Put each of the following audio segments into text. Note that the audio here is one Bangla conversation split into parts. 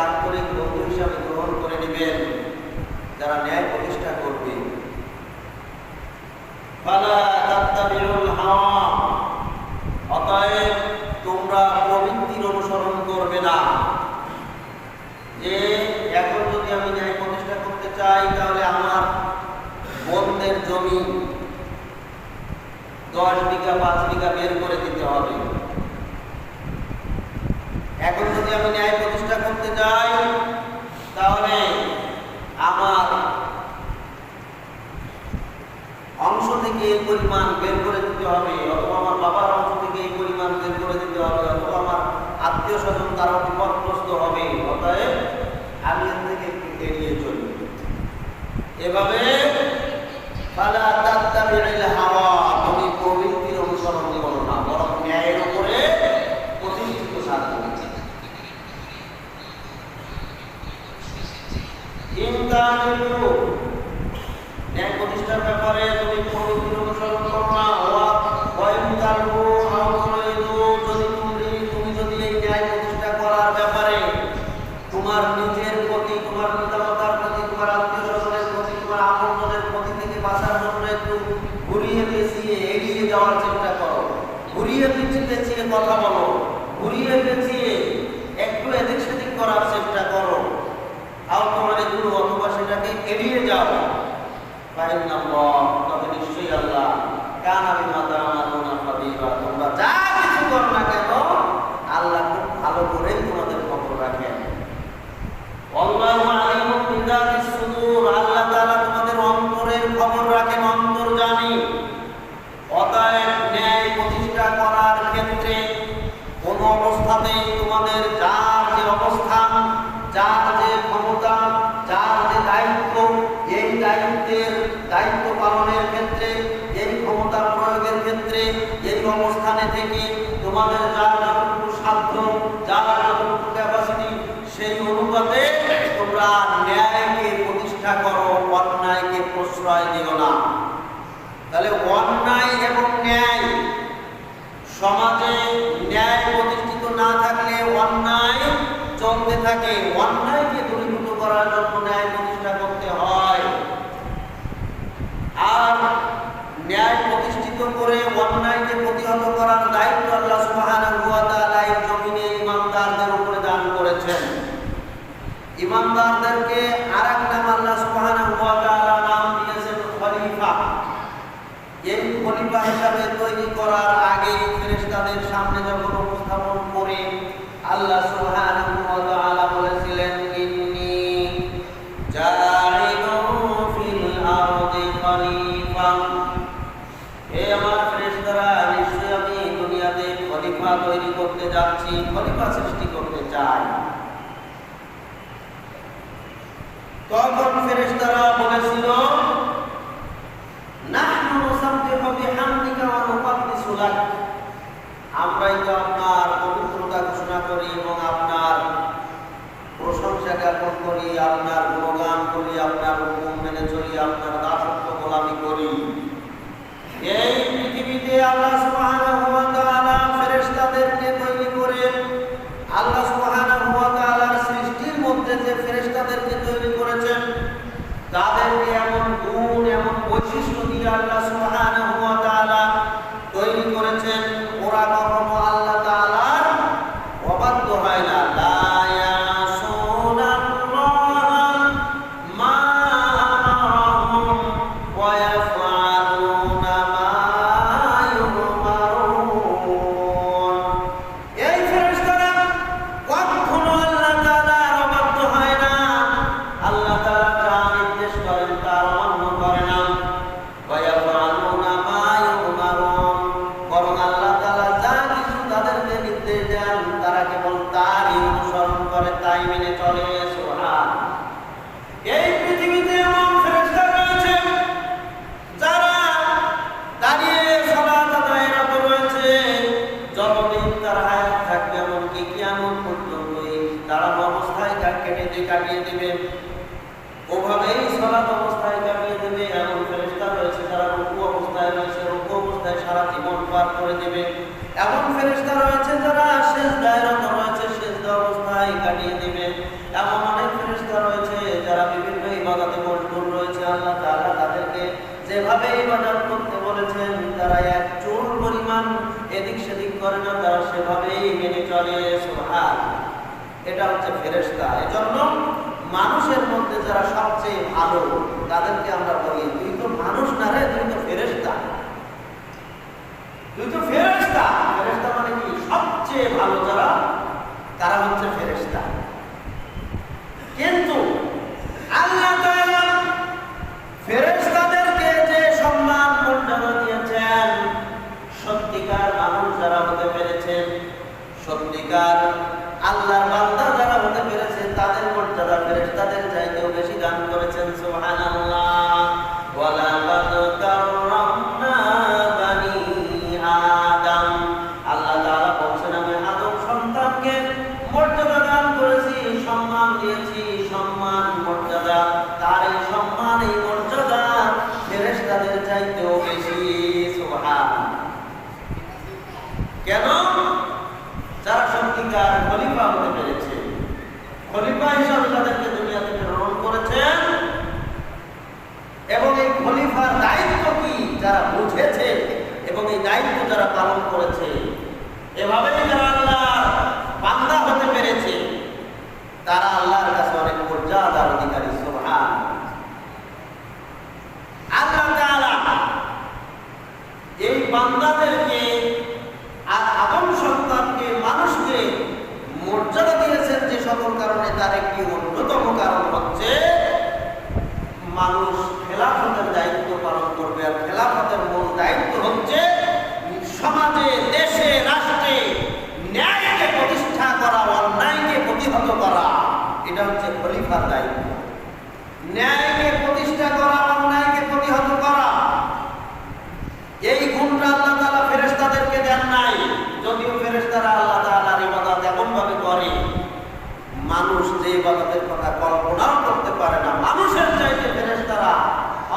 আন্তরিক বন্ধু হিসাবে গ্রহণ করে নেবেন, যারা ন্যায় প্রতিষ্ঠা করবে। ফালা তাত্তাবিউল হাওয়া, অতএব তোমরা প্রবৃত্তির অনুসরণ করবে না। যে এখন যদি আমি ন্যায় প্রতিষ্ঠা করতে চাই, তাহলে আমার বন্ধের জমি 10 বিঘা 5 বিঘা বের করে দিতে হবে। এখন যদি আমি ন্যায় প্রতিষ্ঠা করতে চাই, তাহলে আমার অংশ থেকে এই পরিমাণ বের করে দিতে হবে, অথবা আমার বাবার অংশ থেকে এই পরিমাণ বের করে দিতে হবে, অথবা আমার আত্মীয় স্বজন তারা বিপদগ্রস্ত হবে। অতএব আমি এর থেকে একটু এড়িয়ে চলি। এভাবে ফালা তাত্তাবিউল হাওয়া, তুমি প্রবৃত্তির অনুসরণ করো না, বরং ন্যায়ের উপরে প্রতিষ্ঠিত থাকো। ন্যায় প্রতিষ্ঠার ব্যাপারে তুমি প্রবৃত্তির অনুসরণ করো না। যদি এই ন্যায় প্রতিষ্ঠা করার ব্যাপারে তোমার নিজের প্রতি, তোমার পিতামাতার প্রতি, তোমার আত্মীয় স্বজনের প্রতি, তোমার আপনজনের প্রতি থেকে বাঁচার জন্য একটু ঘুরিয়ে পেঁচিয়ে এড়িয়ে যাওয়ার চেষ্টা করো, ঘুরিয়ে পেঁচিয়ে কথা বলো, ঘুরিয়ে পেঁচিয়ে একটু এদিক সেদিক করার চেষ্টা করো, অথবা সেটাকে এড়িয়ে যাও। তবে নিশ্চয়ই আল্লাহ কানা বিমা তা'মালুনা খাবীরা, তোমরা যা কিছু করো না কেন আল্লাহ খুব ভালো করেই তোমাদের খবর রাখেন। আল্লাহু আলিমুন বিযাতিস সুদূর, আল্লাহ তাআলা তোমাদের অন্তরের খবর রাখেন, অন্তর জানি। অতএব ন্যায় প্রতিষ্ঠা করার ক্ষেত্রে কোন অবস্থাতেই তোমাদের যার যে অবস্থান, যার যে ক্ষমতা, যার যে দায়িত্ব, এই দায়িত্ব পালনের ক্ষেত্রে, এই ক্ষমতা প্রয়োগের ক্ষেত্রে, এই অবস্থানে থেকে তোমাদের যার যতটুকু সাধ্য, যার যতটুকু ক্যাপাসিটি, সেই অনুপাতে তোমরা ন্যায়কে প্রতিষ্ঠা করো, অন্যায়কে প্রশ্রয় দিও না। তাহলে অন্যায় এবং ন্যায়, সমাজে ন্যায় প্রতিষ্ঠিত না থাকলে অন্যায় চলতে থাকে। অন্যায়কে দূরীভূত করার জন্য ন্যায় প্রতিষ্ঠা করতে হয়, আর ন্যায় প্রতিষ্ঠিত করে অন্যায়কে প্রতিহত করার দায়িত্ব আল্লাহ সুবহানাহু ওয়া তাআলা এই জমিনে ইমানদারদের উপরে দান করেছেন। ইমানদারদেরকে আরেক নাম আল্লাহ সুবহানাহু ওয়া তাআলা নাম দিয়েছেন খলিফা। এই খলিফা হিসাবে তৈরি করার আগে ফেরেশতাদের সামনে যখন উপস্থাপন করে আল্লাহ সুবহানাহু ওয়া তাআলা বলেছিলেন, ইন্নী জাইলুন ফিল আরদি খলিফা, হে আমার ফেরেশতারা, নিশ্চয়ই আমি দুনিয়াতে খলিফা তৈরি করতে যাচ্ছি, খলিফা সৃষ্টি করতে চাই। তখন ফেরেশতারা বলেছিল, নাহনু নুসাব্বিহু বিহামদিকা ওয়া নুকদ্দিসু লাক, আমরাই তো আপনার পবিত্রতা ঘোষণা করি এবং আপনার প্রশংসা জ্ঞাপন করি, আপনার গুণগান করি, আপনার হুকুম মেনে চলি, আপনার দাসত্ব গোলামি করি। এই পৃথিবীতে আল্লাহ সুবহানাহু ওয়া তাআলা ফেরেশতাদেরকে তৈরি করে, আল্লাহ সুবহানাহু ওয়া তাআলার সৃষ্টির মধ্যে যে ফেরেশতাদেরকে তৈরি করেছেন, তাদেরকে এমন গুণ, এমন বৈশিষ্ট্য দিয়ে আল্লাহ সুবহানাহু ওয়া তাআলা তৈরি করেছেন, ওরা কখনো আল্লাহ তাআলার অবাধ্য হয় না। লা ইয়াসুনাল্লাহ মা আমারহুম ওয়া ইয়াফআলুনা মা ইউমারুন। এই ফেরেশতারা কখনো আল্লাহ তাআলার অবাধ্য হয় না, আল্লাহ তাআলা যা নির্দেশ করেন তার অমান্য করে না। ওয়া ইয়াফআলুনা মা ইউমারুন, বরং আল্লাহ তাআলা যা কিছু তাদেরকে নির্দেশ দেন তারা কেবল তারই অনুসরণ করে, তাই মেনে চলে। সুবহান। এই পৃথিবীতে এমন ফেরেশতা রয়েছে যারা দাঁড়িয়ে সালাত আদায়রত রয়েছে, যতদিন তার হায়াত থাকবে, এমনকি কিয়ামত পর্যন্তই তারা অবস্থায় কাটিয়ে দেবে, ওভাবেই সালাত অবস্থায় কাটিয়ে দেবে। এমন ফেরেশতা রয়েছে যারা রুকু অবস্থায় রয়েছে, রুকু অবস্থায় সারা জীবন পার করে দেবে। এমন ফেরেশতা রয়েছে যারা সিজদায় রত রয়েছে, সিজদা অবস্থায় কাটিয়ে দেবে। এমন অনেক ফেরেশতা রয়েছে যারা বিভিন্ন ইবাদতে মশগুল রয়েছে। আল্লাহ তাআলা তাদেরকে যেভাবে ইবাদত করতে বলেছেন তারা এক চুল পরিমাণ এদিক সেদিক করে না, তারা সেভাবেই মেনে চলে। সুবহানাল্লাহ। এটা হচ্ছে ফেরেশতা। এজন্য মানুষের মধ্যে যারা সবচেয়ে ভালো তাদেরকে আমরা বলি, তুই তো মানুষ না রে, তুই তো ফেরেশতা। তুই তো ফেরেশতা। ফেরেশতা মানে কি? সবচেয়ে ভালো যারা তারা হচ্ছে ফেরেশতা। কিন্তু আল্লাহ তাআলা ফেরেশতাদেরকে যে সম্মান মর্যাদা দিয়েছেন, সত্যিকার মানুষ যারা হতে পেরেছেন, সত্যিকার আল্লাহর বান্দা যারা হতে পেরেছে, তাদের মর্যাদা ফেরেশতাদের চাইতেও বেশি দান করেছেন। সুবহানাল্লাহ। ওয়ালাকাদ কাররামনা বানি আদম। আল্লাহ তাআলা বলেন, আমি আদম সন্তানকে মর্যাদা দান করেছি, সম্মান দিয়েছি। সম্মান মর্যাদা, তার এই সম্মান এই মর্যাদা ফেরেশতাদের চাইতেও বেশি। সুবহানাল্লাহ। কেন? যারা সত্যিকার খলিফা হতে পেরেছে, খলিফা হিসাবে তাদেরকে দুনিয়াতে প্রেরণ করেছেন, এবং এই খলিফার দায়িত্ব কি যারা বুঝেছে এবং এই দায়িত্ব যারা পালন করেছে, এভাবেই যারা আল্লাহর বান্দা হতে পেরেছে, তারা আল্লাহর কাছে অনেক মর্যাদার অধিকারী। সুবহানাল্লাহ। আল্লাহ তাআলা এই বান্দাদেরকে আর আদম সন্তানকে, মানুষকে মর্যাদা দিয়েছেন যে সকল কারণে, তার একটি অন্যতম কারণ হচ্ছে মানুষ খেলাফতের দায়িত্ব পালন করবে। আর খেলাফতের মূল দায়িত্ব হচ্ছে সমাজে, দেশে, রাষ্ট্রে ন্যায়কে প্রতিষ্ঠা করা, অন্যায়কে প্রতিহত করা। এটা হচ্ছে খলিফার দায়িত্ব। ন্যায়কে প্রতিষ্ঠা করা, অন্যায়কে প্রতিহত করা। এই গুণটা আল্লাহ তাআলা ফেরেশতাদেরকে দেন নাই। যদিও ফেরেশতারা আল্লাহ তাআলার ইবাদত এমন ভাবে করে, মানুষ যে ইবাদতের কথা কল্পনাও করতে পারে না। মানুষের চাইতে ফেরেশতারা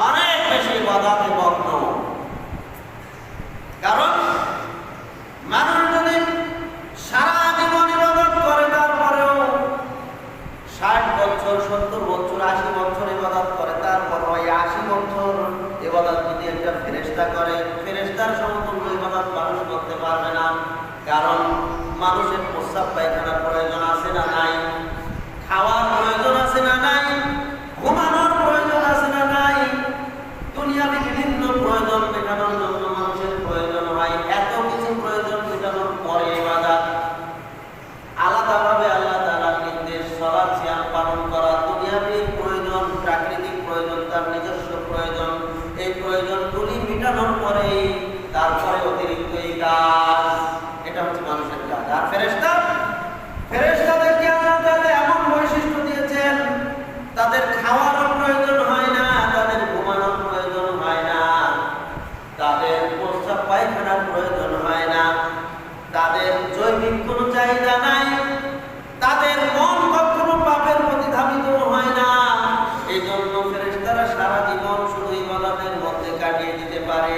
অনেক বেশি ইবাদতে মগ্ন। কারণ মানুষ যদি সারা জীবন ইবাদত করে, তারপরেও 60 বছর, 70 বছর, 80 বছর ইবাদত করে, তারপর ওই 80 বছর ইবাদত যদি একটা ফেরেশতা করে, ফেরেশতার সমতুল্য ইবাদত মানুষ করতে পারবে না। কারণ মানুষের প্রস্রাব পায়খানার প্রয়োজন আছে না নাই, খাওয়ার প্রয়োজন আছে না নাই, ঘুমানোর প্রয়োজন আছে না নাই, দুনিয়াতে বিভিন্ন প্রয়োজন মেটানোর জন্য মানুষের প্রয়োজন হয়। এত কিছু প্রয়োজন মেটানোর পরে ইবাদত আলাদাভাবে আল্লাহ তাআলার নির্দেশ, সালাত সিয়াম পালন করা, দুনিয়াবী প্রয়োজন, প্রাকৃতিক প্রয়োজন, তার নিজস্ব প্রয়োজন, এই প্রয়োজনগুলি মেটানোর পরে তারপরে অতিরিক্ত এই কাজ, এটা হচ্ছে মানুষের কাজ। আর ফেরেশতাদেরকে আল্লাহ তাআলা এমন বৈশিষ্ট্য দিয়েছেন, তাদের খাওয়ারও প্রয়োজন হয় না, তাদের ঘুমানোর প্রয়োজন হয় না, তাদের প্রস্রাব পায়খানার প্রয়োজন হয় না, তাদের জৈবিক কোনো চাহিদা নাই, তাদের মন কখনো পাপের প্রতি ধাবিত হয় না। এই জন্য ফেরেশতারা সারা জীবন শুধু ইবাদতের মধ্যে কাটিয়ে দিতে পারে।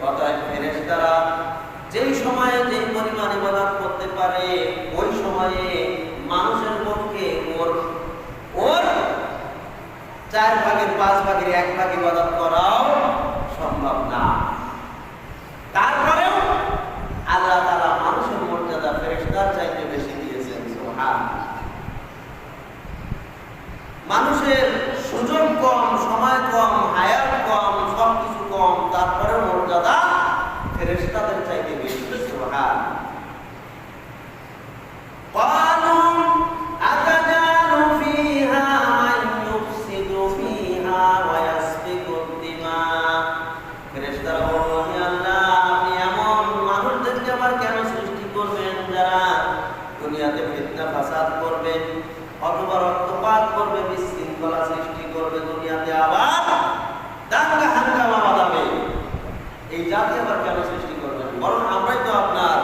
অতএব ফেরেশতারা যেই সময়ে যেই পরিমাণ ইবাদত করতে পারে, ওই সময়ে মানুষের পক্ষে ওর 4 ভাগের 5 ভাগের 1 ভাগ ইবাদত করাও সম্ভব না। তারপরেও আল্লাহ তাআলা মানুষের মর্যাদা ফেরেশতার চাইতে বেশি দিয়েছেন। সুবহানাল্লাহ। মানুষের সুযোগ কম, সময় কম, হায়াত কম, সবকিছু কম, তারপরেও মর্যাদা ফেরেশতাদের চাইতে বেশি। সুবহানাল্লাহ। ক্বালু আতাজালু ফিহা মান ইউফসিদু ফিহা ওয়া ইয়াসফিকু দিমা। ফেরেশতারা বলল, হে আল্লাহ, আপনি এমন মানুষদেরকে আবার কেন সৃষ্টি করবেন যারা দুনিয়াতে ফিতনা ফাসাদ করবে, অথবা রক্তপাত করবে, বিশৃঙ্খলা সৃষ্টি করবে, দুনিয়াতে আবার দাঙ্গা হাঙ্গামা বাঁধাবে? এই জাতি আবার কেন সৃষ্টি করবেন? বরং আমরাই তো আপনার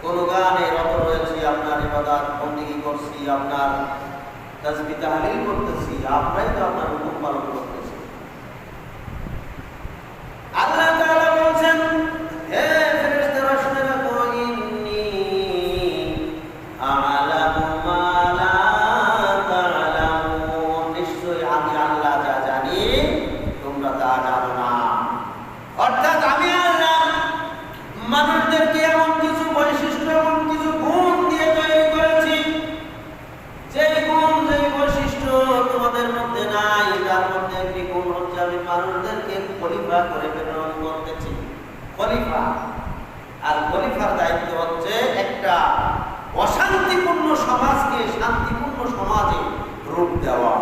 গুণগানে রত রয়েছি, আপনার ইবাদত বন্দেগী করছি, আপনার তাসবিহ তাহলিল করতেছি, আমরাই তো আপনার হুকুম পালন করতেছি। আল্লাহ তাআলা বলেন, হে ফেরেশতারা শুনে রাখো, ইন্নী আ'লামু মা লা করে প্রেরণ করতেছি। খলিফা, আর খলিফার দায়িত্ব হচ্ছে একটা অশান্তিপূর্ণ সমাজকে শান্তিপূর্ণ সমাজে রূপ দেওয়া,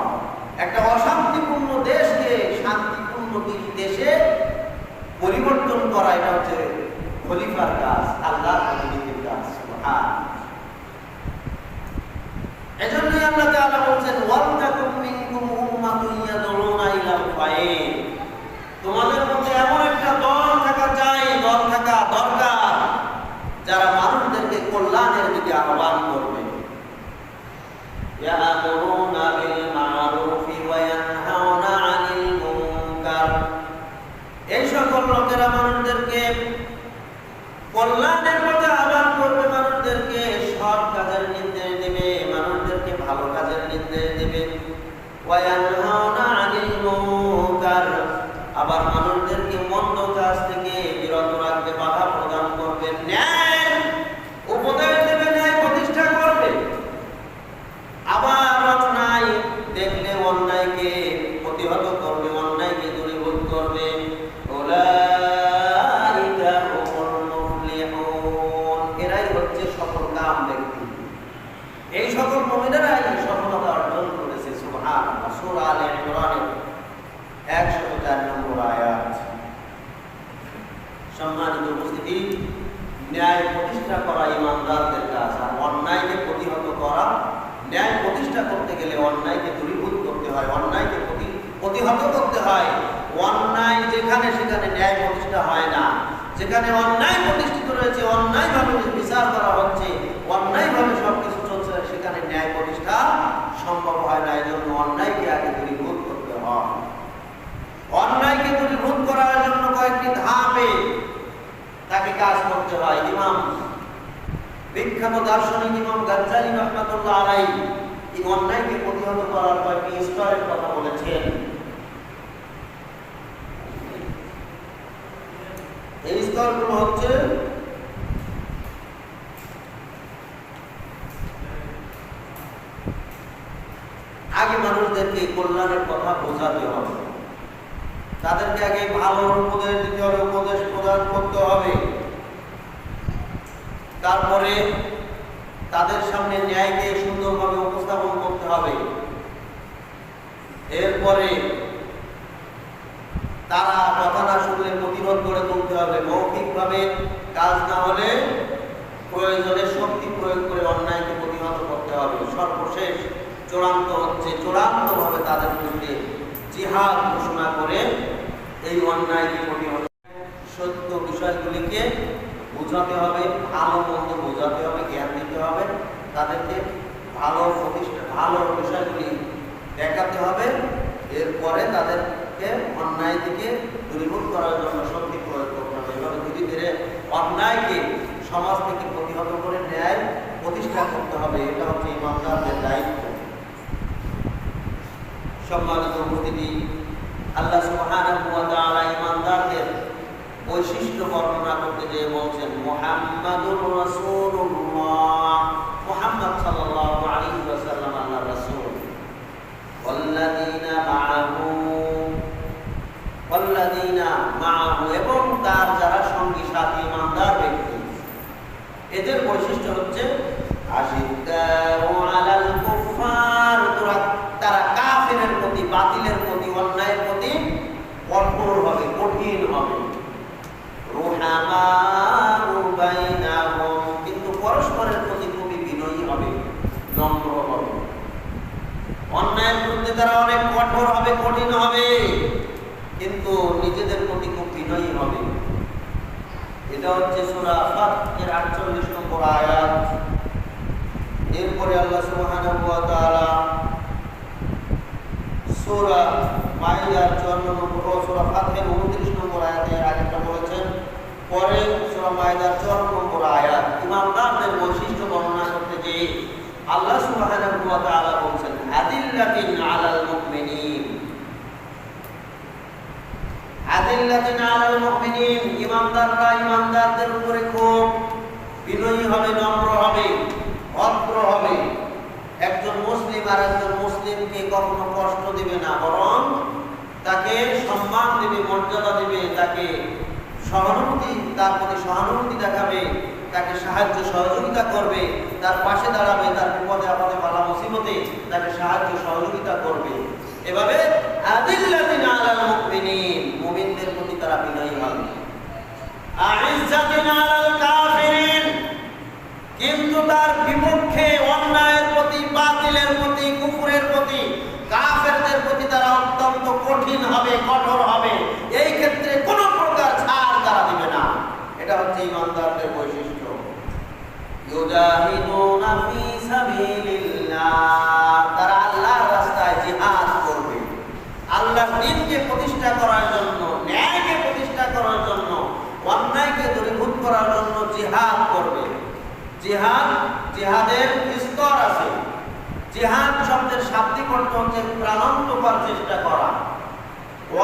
একটা অশান্তিপূর্ণ দেশকে শান্তিপূর্ণ দেশে পরিবর্তন করা। এটা হচ্ছে খলিফার কাজ, আল্লাহর প্রতিনিধির কাজ। এজন্যই আল্লাহ তাআলা বলছেন ওয়ালতাকুম মিনকুম উম্মাতুন ইয়াদউনা ইলাল খায়র, তোমাদের মধ্যে এমন একটা দল থাকা চাই, দল থাকা দরকার যারা মানুষদেরকে কল্যাণের দিকে আহ্বান করবে। ইয়ামুরুনা বিল মা'রুফি ওয়া ইয়ানহাউনা আনিল মুনকার, এই সকল লোকেরা মানুষদেরকে কল্যাণের পথে আহ্বান করবে, মানুষদেরকে সৎ কাজের নির্দেশ দেবে, মানুষদেরকে ভালো কাজের নির্দেশ দেবে। ওয়া ইয়ানহাউনা আনিল মুনকার, আবার মানুষদেরকে মন্দ কাজ থেকে বিরত রাখবে, বাধা প্রদান করবে, ন্যায় উপদেশ দেবে, ন্যায় প্রতিষ্ঠা করবে। আবার অন্যায় দেখলে অন্যায়কে প্রতিহত করবে, অন্যায়কে দূরীভূত করবে। উলাইকা হুমুল মুফলিহুন, এরাই হচ্ছে সফলকাম ব্যক্তি। এই সকল মুমিনেরাই সফলতা অর্জন করেছে। সুবহানাল্লাহ। সূরা আলে ইমরানের 104 নম্বর আয়াত। সম্মানিত উপস্থিতি, ন্যায় প্রতিষ্ঠা করা ইমানদারদের কাজ, আর অন্যায়কে প্রতিহত করা। ন্যায় প্রতিষ্ঠা করতে গেলে অন্যায়কে দূরীভূত করতে হয়, অন্যায়কে প্রতিহত করতে হয়। অন্যায় যেখানে সেখানে ন্যায় প্রতিষ্ঠা হয় না। যেখানে অন্যায় প্রতিষ্ঠিত রয়েছে, অন্যায়ভাবে বিচার করা হচ্ছে, অন্যায়ভাবে সবকিছু চলছে, সেখানে ন্যায় প্রতিষ্ঠা সম্ভব হয় না। এই জন্য অন্যায়কে আগে দূরীভূত করতে হয়। অন্যায়কে দূরীভূত করার জন্য কয়েকটি ধাপে তাকে কাজ করতে হয়। ইমাম, বিখ্যাত দার্শনিক ইমাম গাজ্জালি রাহমাতুল্লাহ আলাইহি এই অন্যায়কে প্রতিহত করার কয়েকটি স্তরের কথা বলেছেন। এই স্তরগুলো হচ্ছে আগে মানুষদেরকে কল্যাণের কথা বোঝাতে হবে, তাদেরকে আগে ভালো উপদেশ দিতে হবে, উপদেশ প্রদান করতে হবে। তারপরে তাদের সামনে ন্যায়কে সুন্দরভাবে উপস্থাপন করতে হবে। এরপরে তারা কথা না শুনলে প্রতিরোধ করে তুলতে হবে। মৌখিকভাবে কাজ না হলে প্রয়োজনে শক্তি প্রয়োগ করে অন্যায়কে প্রতিহত করতে হবে। সর্বশেষ চূড়ান্তভাবে তাদের বিরুদ্ধে জিহাদ ঘোষণা করে এই অন্যায়কে প্রতিহত, সত্য বিষয়গুলিকে বোঝাতে হবে, ভালো মন্দ বোঝাতে হবে, জ্ঞান দিতে হবে, তাদেরকে ভালো বিষয়গুলি দেখাতে হবে। এরপরে তাদেরকে অন্যায় থেকে দূরীভূত করার জন্য শক্তি প্রয়োগ করতে হবে। এভাবে ধীরে ধীরে অন্যায়কে সমাজ থেকে প্রতিহত করে ন্যায় প্রতিষ্ঠা করতে হবে। এটা হচ্ছে ইমানদারদের দায়িত্ব। সম্মানিত উপস্থিতি, আল্লাহ সুবহানাহু ওয়া তাআলা ইমানদারদের বৈশিষ্ট্য বর্ণনা করতে গিয়ে বলছেন মুহাম্মাদুর রাসূলুল্লাহ, মুহাম্মদ সাল্লাল্লাহু আলাইহি ওয়াসাল্লাম আল্লাহর রাসূল। ওয়াল্লাযীনা মাআহু, এবং তার যারা সঙ্গী সাথী ইমানদার ব্যক্তি, এদের বৈশিষ্ট্য হচ্ছে আশিদ্দাউ আলাল কুফফার, তারা কাফিরের প্রতি, বাতিলের প্রতি, অন্যায়ের প্রতি কঠোর হবে, কঠিন হবে। রুহামাউ বাইনাহুম, কিন্তু পরস্পরের প্রতি খুবই বিনয়ী হবে, নম্র হবে। অন্যায়ের বিরুদ্ধে তারা অনেক কঠোর হবে, কঠিন হবে, কিন্তু নিজেদের প্রতি খুব বিনয়ী হবে। এটা হচ্ছে সূরা ফাতহের 48 নম্বর আয়াত। এরপরে আল্লাহ সুবহানাহু ওয়া তাআলা সূরা মাইদার 54 নম্বর, সূরা ফাতহের 29 নম্বর আয়াতে আগেটা বলেছেন, পরে সূরা মাইদার 54 নম্বর আয়াত ইমানদারদের বৈশিষ্ট্য বর্ণনা করতে গিয়ে আল্লাহ সুবহানাহু ওয়া তাআলা বলেছেন আদিল্লাতিন আলাল মুমিনিন, আদিল্লাতিন আলাল মুমিনিন, ইমানদাররা ইমানদারদের উপরে খুব বিনয়ী হবে, নম্র হবে, ভদ্র হবে। একজন মুসলিম আর একজন মুসলিমকে কখনো কষ্ট দিবে না, বরং তাকে সম্মান দেবে, মর্যাদা দেবে, তাকে সহানুভূতি, তার প্রতি সহানুভূতি দেখাবে, তাকে সাহায্য সহযোগিতা করবে, তার পাশে দাঁড়াবে, তার বিপদে আপদে বালা মুসিবতে তাকে সাহায্য সহযোগিতা করবে। এভাবে আদিল্লাতিন আলাল মুমিনিন, মুমিনদের প্রতি তারা বিনয়ী হবে। আইজ্জাতিন আলাল কাফিরিন, কিন্তু তার বিপক্ষে অন্যায়ের প্রতি, বাতিলের প্রতি, কুফরের প্রতি, কাফেরদের প্রতি তারা অত্যন্ত কঠিন হবে, কঠোর হবে। এই ক্ষেত্রে কোনো প্রকার ছাড় তারা দিবে না। এটা হচ্ছে ঈমানদারদের বৈশিষ্ট্য। ইউজাহিদুনা ফি সাবিলিল্লাহ, তারা আল্লাহর রাস্তায় জিহাদ করবে, আল্লাহর দ্বীনকে প্রতিষ্ঠা করার জন্য, ন্যায়কে প্রতিষ্ঠা করার জন্য, অন্যায়কে দূরীভূত করার জন্য জিহাদ করবে। জিহাদের স্তর আছে। জিহাদ শব্দের শাব্দিক অর্থ হচ্ছে প্রাণান্তকর চেষ্টা করা।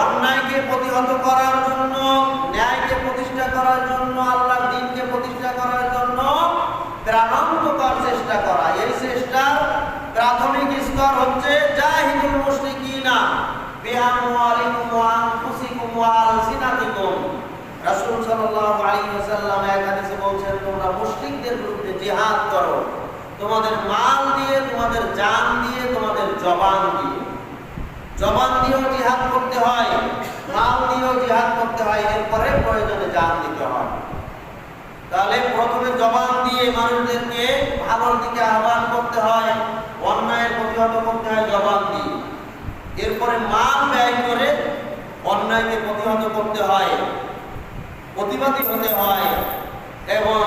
অন্যায়কে প্রতিহত করার জন্য, ন্যায়কে প্রতিষ্ঠা করার জন্য, আল্লাহর দ্বীনকে প্রতিষ্ঠা করার জন্য প্রাণান্তকর চেষ্টা করা। এই চেষ্টার প্রাথমিক স্তর হচ্ছে জাহিদুল মুশরিকিনা বিআমওয়ালিকুম ওয়া আনফুসিকুম ওয়া আলসিনাতিকুম। রাসূল সাল্লাল্লাহু আলাইহি ওয়াসাল্লাম এক হাদিসে বলেছেন, তোমরা মুশরিকদের বিরুদ্ধে জিহাদ করো, তোমাদের মাল দিয়ে, তোমাদের জান দিয়ে, তোমাদের জবান দিয়ে। জবান দিয়েও জিহাদ করতে হয়, মাল দিয়েও জিহাদ করতে হয়, এরপরে প্রয়োজনে জান দিতে হয়। তাহলে প্রথমে জবান দিয়ে মানুষদেরকে ভালোর দিকে আহ্বান করতে হয়, অন্যায়ের প্রতিহত করতে হয় জবান দিয়ে। এরপরে মাল ব্যয় করে অন্যায়কে প্রতিহত করতে হয়, প্রতিবাদী হতে হয় এবং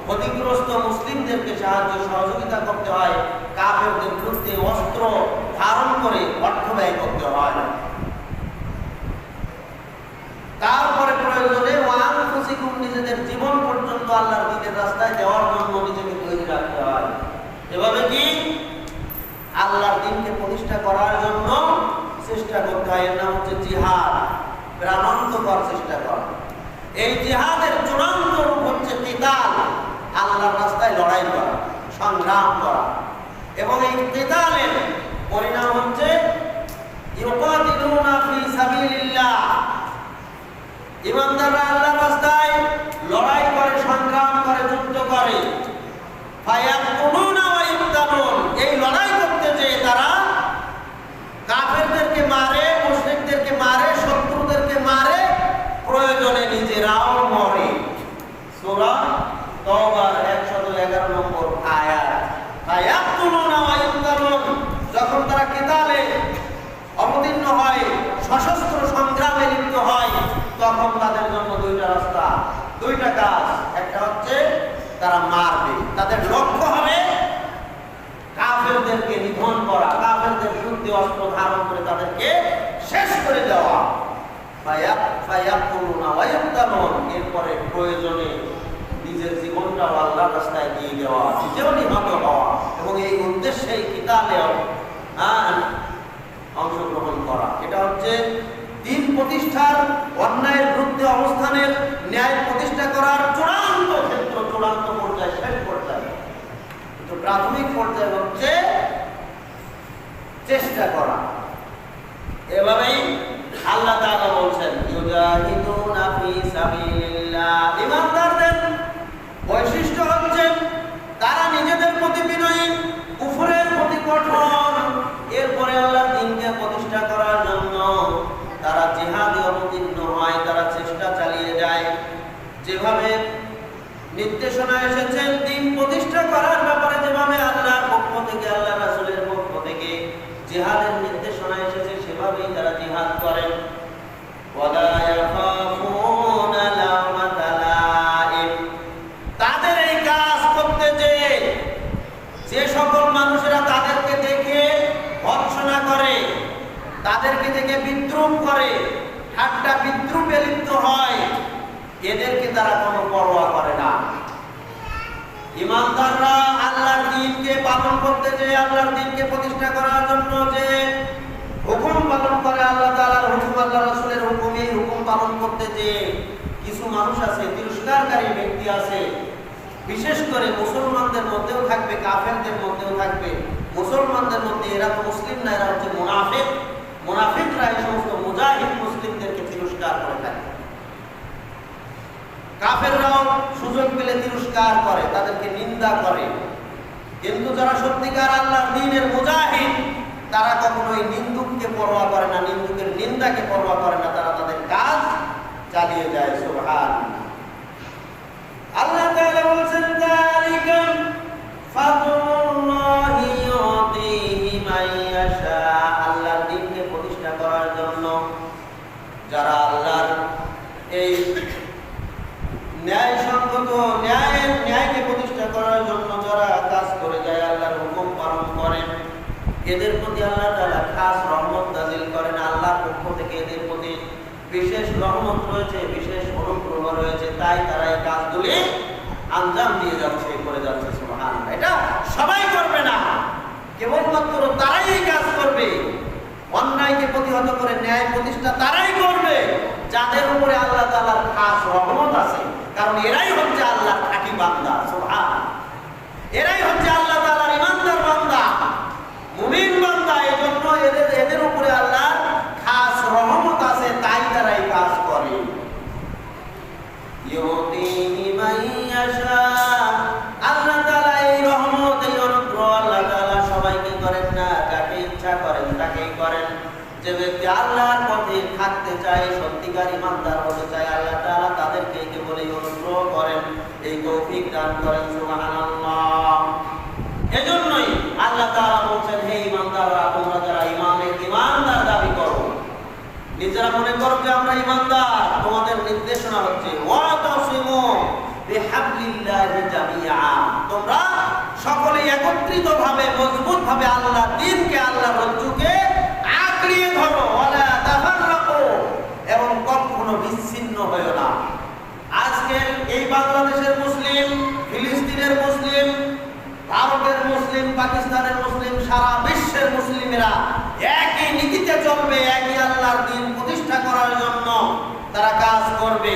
ক্ষতিগ্রস্ত মুসলিমদেরকে সাহায্য সহযোগিতা করতে হয়। কাফেরদের বিরুদ্ধে অস্ত্র ধারণ করে অর্থ ব্যয় করতে হয়। তারপরে প্রয়োজনে আনফুসিকুম, নিজেদের জীবন পর্যন্ত আল্লাহর দ্বীনের রাস্তায় দেওয়ার জন্য নিজেকে তৈরি রাখতে হয়। এভাবে কি আল্লাহর দ্বীনকে প্রতিষ্ঠা করার জন্য চেষ্টা করতে হয়। এর নাম হচ্ছে জিহাদ, প্রাণান্তকর চেষ্টা করা। এই জিহাদের চূড়ান্ত রূপ হচ্ছে কিতাল, আল্লাহর রাস্তায় লড়াই করা, সংগ্রাম করা। এবং এই কিতালের পরিণাম হচ্ছে ইউকাতিলুনা ফি সাবিলিল্লাহ, ঈমানদাররা আল্লাহর রাস্তায় লড়াই করে, সংগ্রাম করে, যুদ্ধ করে। ফায়াকুলুনা ওয়া ইউক্তালুন, এই লড়াই করতে যে তারা কাফেরদেরকে মারে, মুশরিকদেরকে মারে, শত্রুদেরকে মারে, প্রয়োজনে নিজেরাও মরে। সূরা তাওবার 111 নম্বর আয়াত। ফায়াকুলুনা ওয়া ইউক্তালুন, যখন তারা কিতালে অবতীর্ণ হয়, সশস্ত্র সংগ্রামে লিপ্ত হয়, তখন তাদের জন্য দুইটা রাস্তা, দুইটা কাজ। একটা হচ্ছে তারা মারবে, তাদের লক্ষ্য হবে কাফেরদেরকে নিধন করা, কাফেরদের বিরুদ্ধে অস্ত্র ধারণ করে তাদেরকে শেষ করে দেওয়া। ফায়াকুলুনা ওয়া ইউক্তালুন, এরপরে প্রয়োজনে নিজের জীবনটা আল্লাহর রাস্তায় দিয়ে দেওয়া, নিজেও নিহত হওয়া এবং এই উদ্দেশ্যে কিতালে অংশগ্রহণ করা। এটা হচ্ছে দ্বীন প্রতিষ্ঠার, অন্যায়ের বিরুদ্ধে অবস্থানের, ন্যায় প্রতিষ্ঠা করার চূড়ান্ত ক্ষেত্র, চূড়ান্ত পর্যায়, শেষ পর্যায়ে। কিন্তু প্রাথমিক পর্যায় হচ্ছে চেষ্টা করা। এভাবেই আল্লাহ তাআলা বলছেন, ইউজাহিদুনা ফি সাবিলিল্লাহ। ঈমানদারদের বৈশিষ্ট্য হচ্ছে তারা নিজেদের প্রতি বিনয়ী, কুফরের প্রতি কঠোর। এরপরে আল্লাহর দ্বীনকে প্রতিষ্ঠা করার জন্য তারা জিহাদে অবতীর্ণ হয়, তারা চেষ্টা চালিয়ে যায়। যেভাবে নির্দেশনা এসেছে দ্বীন প্রতিষ্ঠা করার ব্যাপারে, যেভাবে আল্লাহর পক্ষ থেকে, আল্লাহ রাসূলের পক্ষ থেকে জিহাদের নির্দেশনা এসেছে, সেভাবেই তারা জিহাদ করেন। ওয়ালা ইয়াখাফুনা লাওমাতা লাইম, তাদের এই কাজ করতে যে সকল মানুষেরা তাদেরকে দেখে ভর্ৎসনা করে, তাদেরকে দেখে বিদ্রুপ করে, ঠাট্টা বিদ্রুপে লিপ্ত হয়, এদেরকে তারা কোনো পরোয়া করে না। ঈমানদাররা আল্লাহর দ্বীনকে পালন করতে যে, আল্লাহর দ্বীনকে প্রতিষ্ঠা করার জন্য যে হুকুম পালন করে, আল্লাহ তাআলার হুকুম, আল্লাহ রাসূলের হুকুম, এই হুকুম পালন করতে যে কিছু মানুষ আছে, তিরস্কারকারী ব্যক্তি আছে, বিশেষ করে মুসলমানদের মধ্যেও থাকবে, কাফেরদের মধ্যেও থাকবে। মুসলমানদের মধ্যে এরা তো মুসলিম না, এরা হচ্ছে মুনাফিক। মুনাফিকরা এই সমস্ত মুজাহিদ কাফেররাও সুযোগ পেলে তিরস্কার করে, তাদেরকে নিন্দা করে। কিন্তু যারা সত্যিকার আল্লাহর দ্বীনের মুজাহিদ, তারা কখনোই নিন্দুককে পরোয়া করে না, নিন্দুকের নিন্দাকে পরোয়া করে না, তারা তাদের কাজ চালিয়ে যায়। সুবহানাল্লাহ। আল্লাহ তাআলা বলেছেন, যালিকা ফাদলুল্লাহি ইউতিহি মান ইয়াশা। আল্লাহর দ্বীনকে প্রতিষ্ঠা করার জন্য যারা আল্লাহর এই ন্যায়সঙ্গত ন্যায়কে প্রতিষ্ঠা করার জন্য যারা কাজ করে যায়, আল্লাহর হুকুম পালন করেন, এদের প্রতি আল্লাহ তাআলা খাস রহমত নাযিল করেন। আল্লাহর পক্ষ থেকে এদের প্রতি বিশেষ রহমত রয়েছে, বিশেষ অনুগ্রহ রয়েছে, তাই তারা এই কাজগুলি আঞ্জাম দিয়ে যাচ্ছে, করে যাচ্ছে। সুবহানাল্লাহ। এটা সবাই করবে না, কেবলমাত্র তারাই এই কাজ করবে। অন্যায়কে প্রতিহত করে ন্যায় প্রতিষ্ঠা তারাই করবে যাদের উপরে আল্লাহ তাআলার খাস রহমত আছে, কারণ এরাই হচ্ছে আল্লাহর খাঁটি বান্দা। সুবহানাল্লাহ। এরাই হচ্ছে আল্লাহ তাআলার ইমানদার বান্দা, মুমিন বান্দা। এজন্য এদের উপরে আল্লাহর খাস রহমত আছে, তাই তারা এই কাজ করে। ইউতিহি মান ইয়াশা। আল্লাহ তাআলা এই রহমত, এই অনুগ্রহ আল্লাহ তাআলা সবাইকে করেন না, যাকে ইচ্ছা করেন তাকেই করেন। যে ব্যক্তি আল্লাহর পথে থাকতে চায়, সত্যিকার ইমানদার হতে চায়, আল্লাহ তাআলা তাদেরকে কেবল এই অনুগ্রহ করেন, এই তৌফিক দান করেন। সুবহানাল্লাহ। এজন্যই আল্লাহ তাআলা বলেন, হে ইমানদাররা, তোমরা যারা ইমানদার দাবি করো, নিজেরা মনে করো যে আমরা ইমানদার, তোমাদের নির্দেশনা হচ্ছে ওয়াতাসিমু বিহাবলিল্লাহি জামিআ। তোমরা সকলে একত্রিতভাবে মজবুতভাবে আল্লাহর দ্বীনকে, আল্লাহর রজ্জুকে আঁকড়িয়ে ধরো, ওয়ালা তাফাররাকু, এবং কখনো বিচ্ছিন্ন হয়ো না। আজকে এই বাংলাদেশের মুসলিম, ফিলিস্তিনের মুসলিম, ভারতের মুসলিম, পাকিস্তানের মুসলিম, সারা বিশ্বের মুসলিমেরা একই নীতিতে চলবে, একই আল্লাহর দ্বীন প্রতিষ্ঠা করার জন্য তারা কাজ করবে।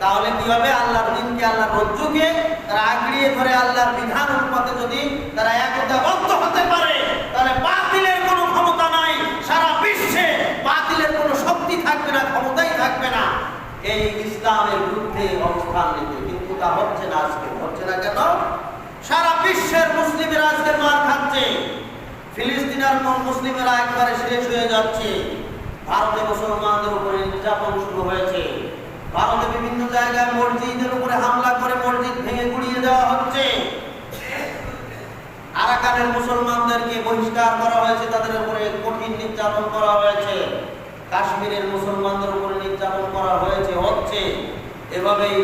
তাহলে কি হবে? আল্লাহর দ্বীনকে, আল্লাহর রজ্জুকে তারা আঁকড়িয়ে ধরে আল্লাহর বিধান অনুপাতে যদি তারা একতাবদ্ধ হতে পারে, তাহলে বাতিলের কোনো ক্ষমতা নাই, সারা বিশ্বে বাতিলের কোনো শক্তি থাকবে না, ক্ষমতাই থাকবে না এই ইসলামের বিরুদ্ধে অবস্থান নিতে। কিন্তু তা হচ্ছে না। আজকে হচ্ছে না কেন? সারা বিশ্বের মুসলিমেরা আজকে মার খাচ্ছে। ফিলিস্তিনের মুসলিমেরা একবারে শেষ হয়ে যাচ্ছে। ভারতে মুসলমানদের উপরে নির্যাতন শুরু হয়েছে। ভারতে বিভিন্ন জায়গায় মসজিদের উপরে হামলা করে মসজিদ ভেঙে গুড়িয়ে দেওয়া হচ্ছে। আরাকানের মুসলমানদেরকে বহিষ্কার করা হয়েছে, তাদের উপরে কঠিন নির্যাতন করা হয়েছে। কাশ্মীরের মুসলমানদের উপরে নির্যাতন করা হয়েছে, হচ্ছে। এভাবেই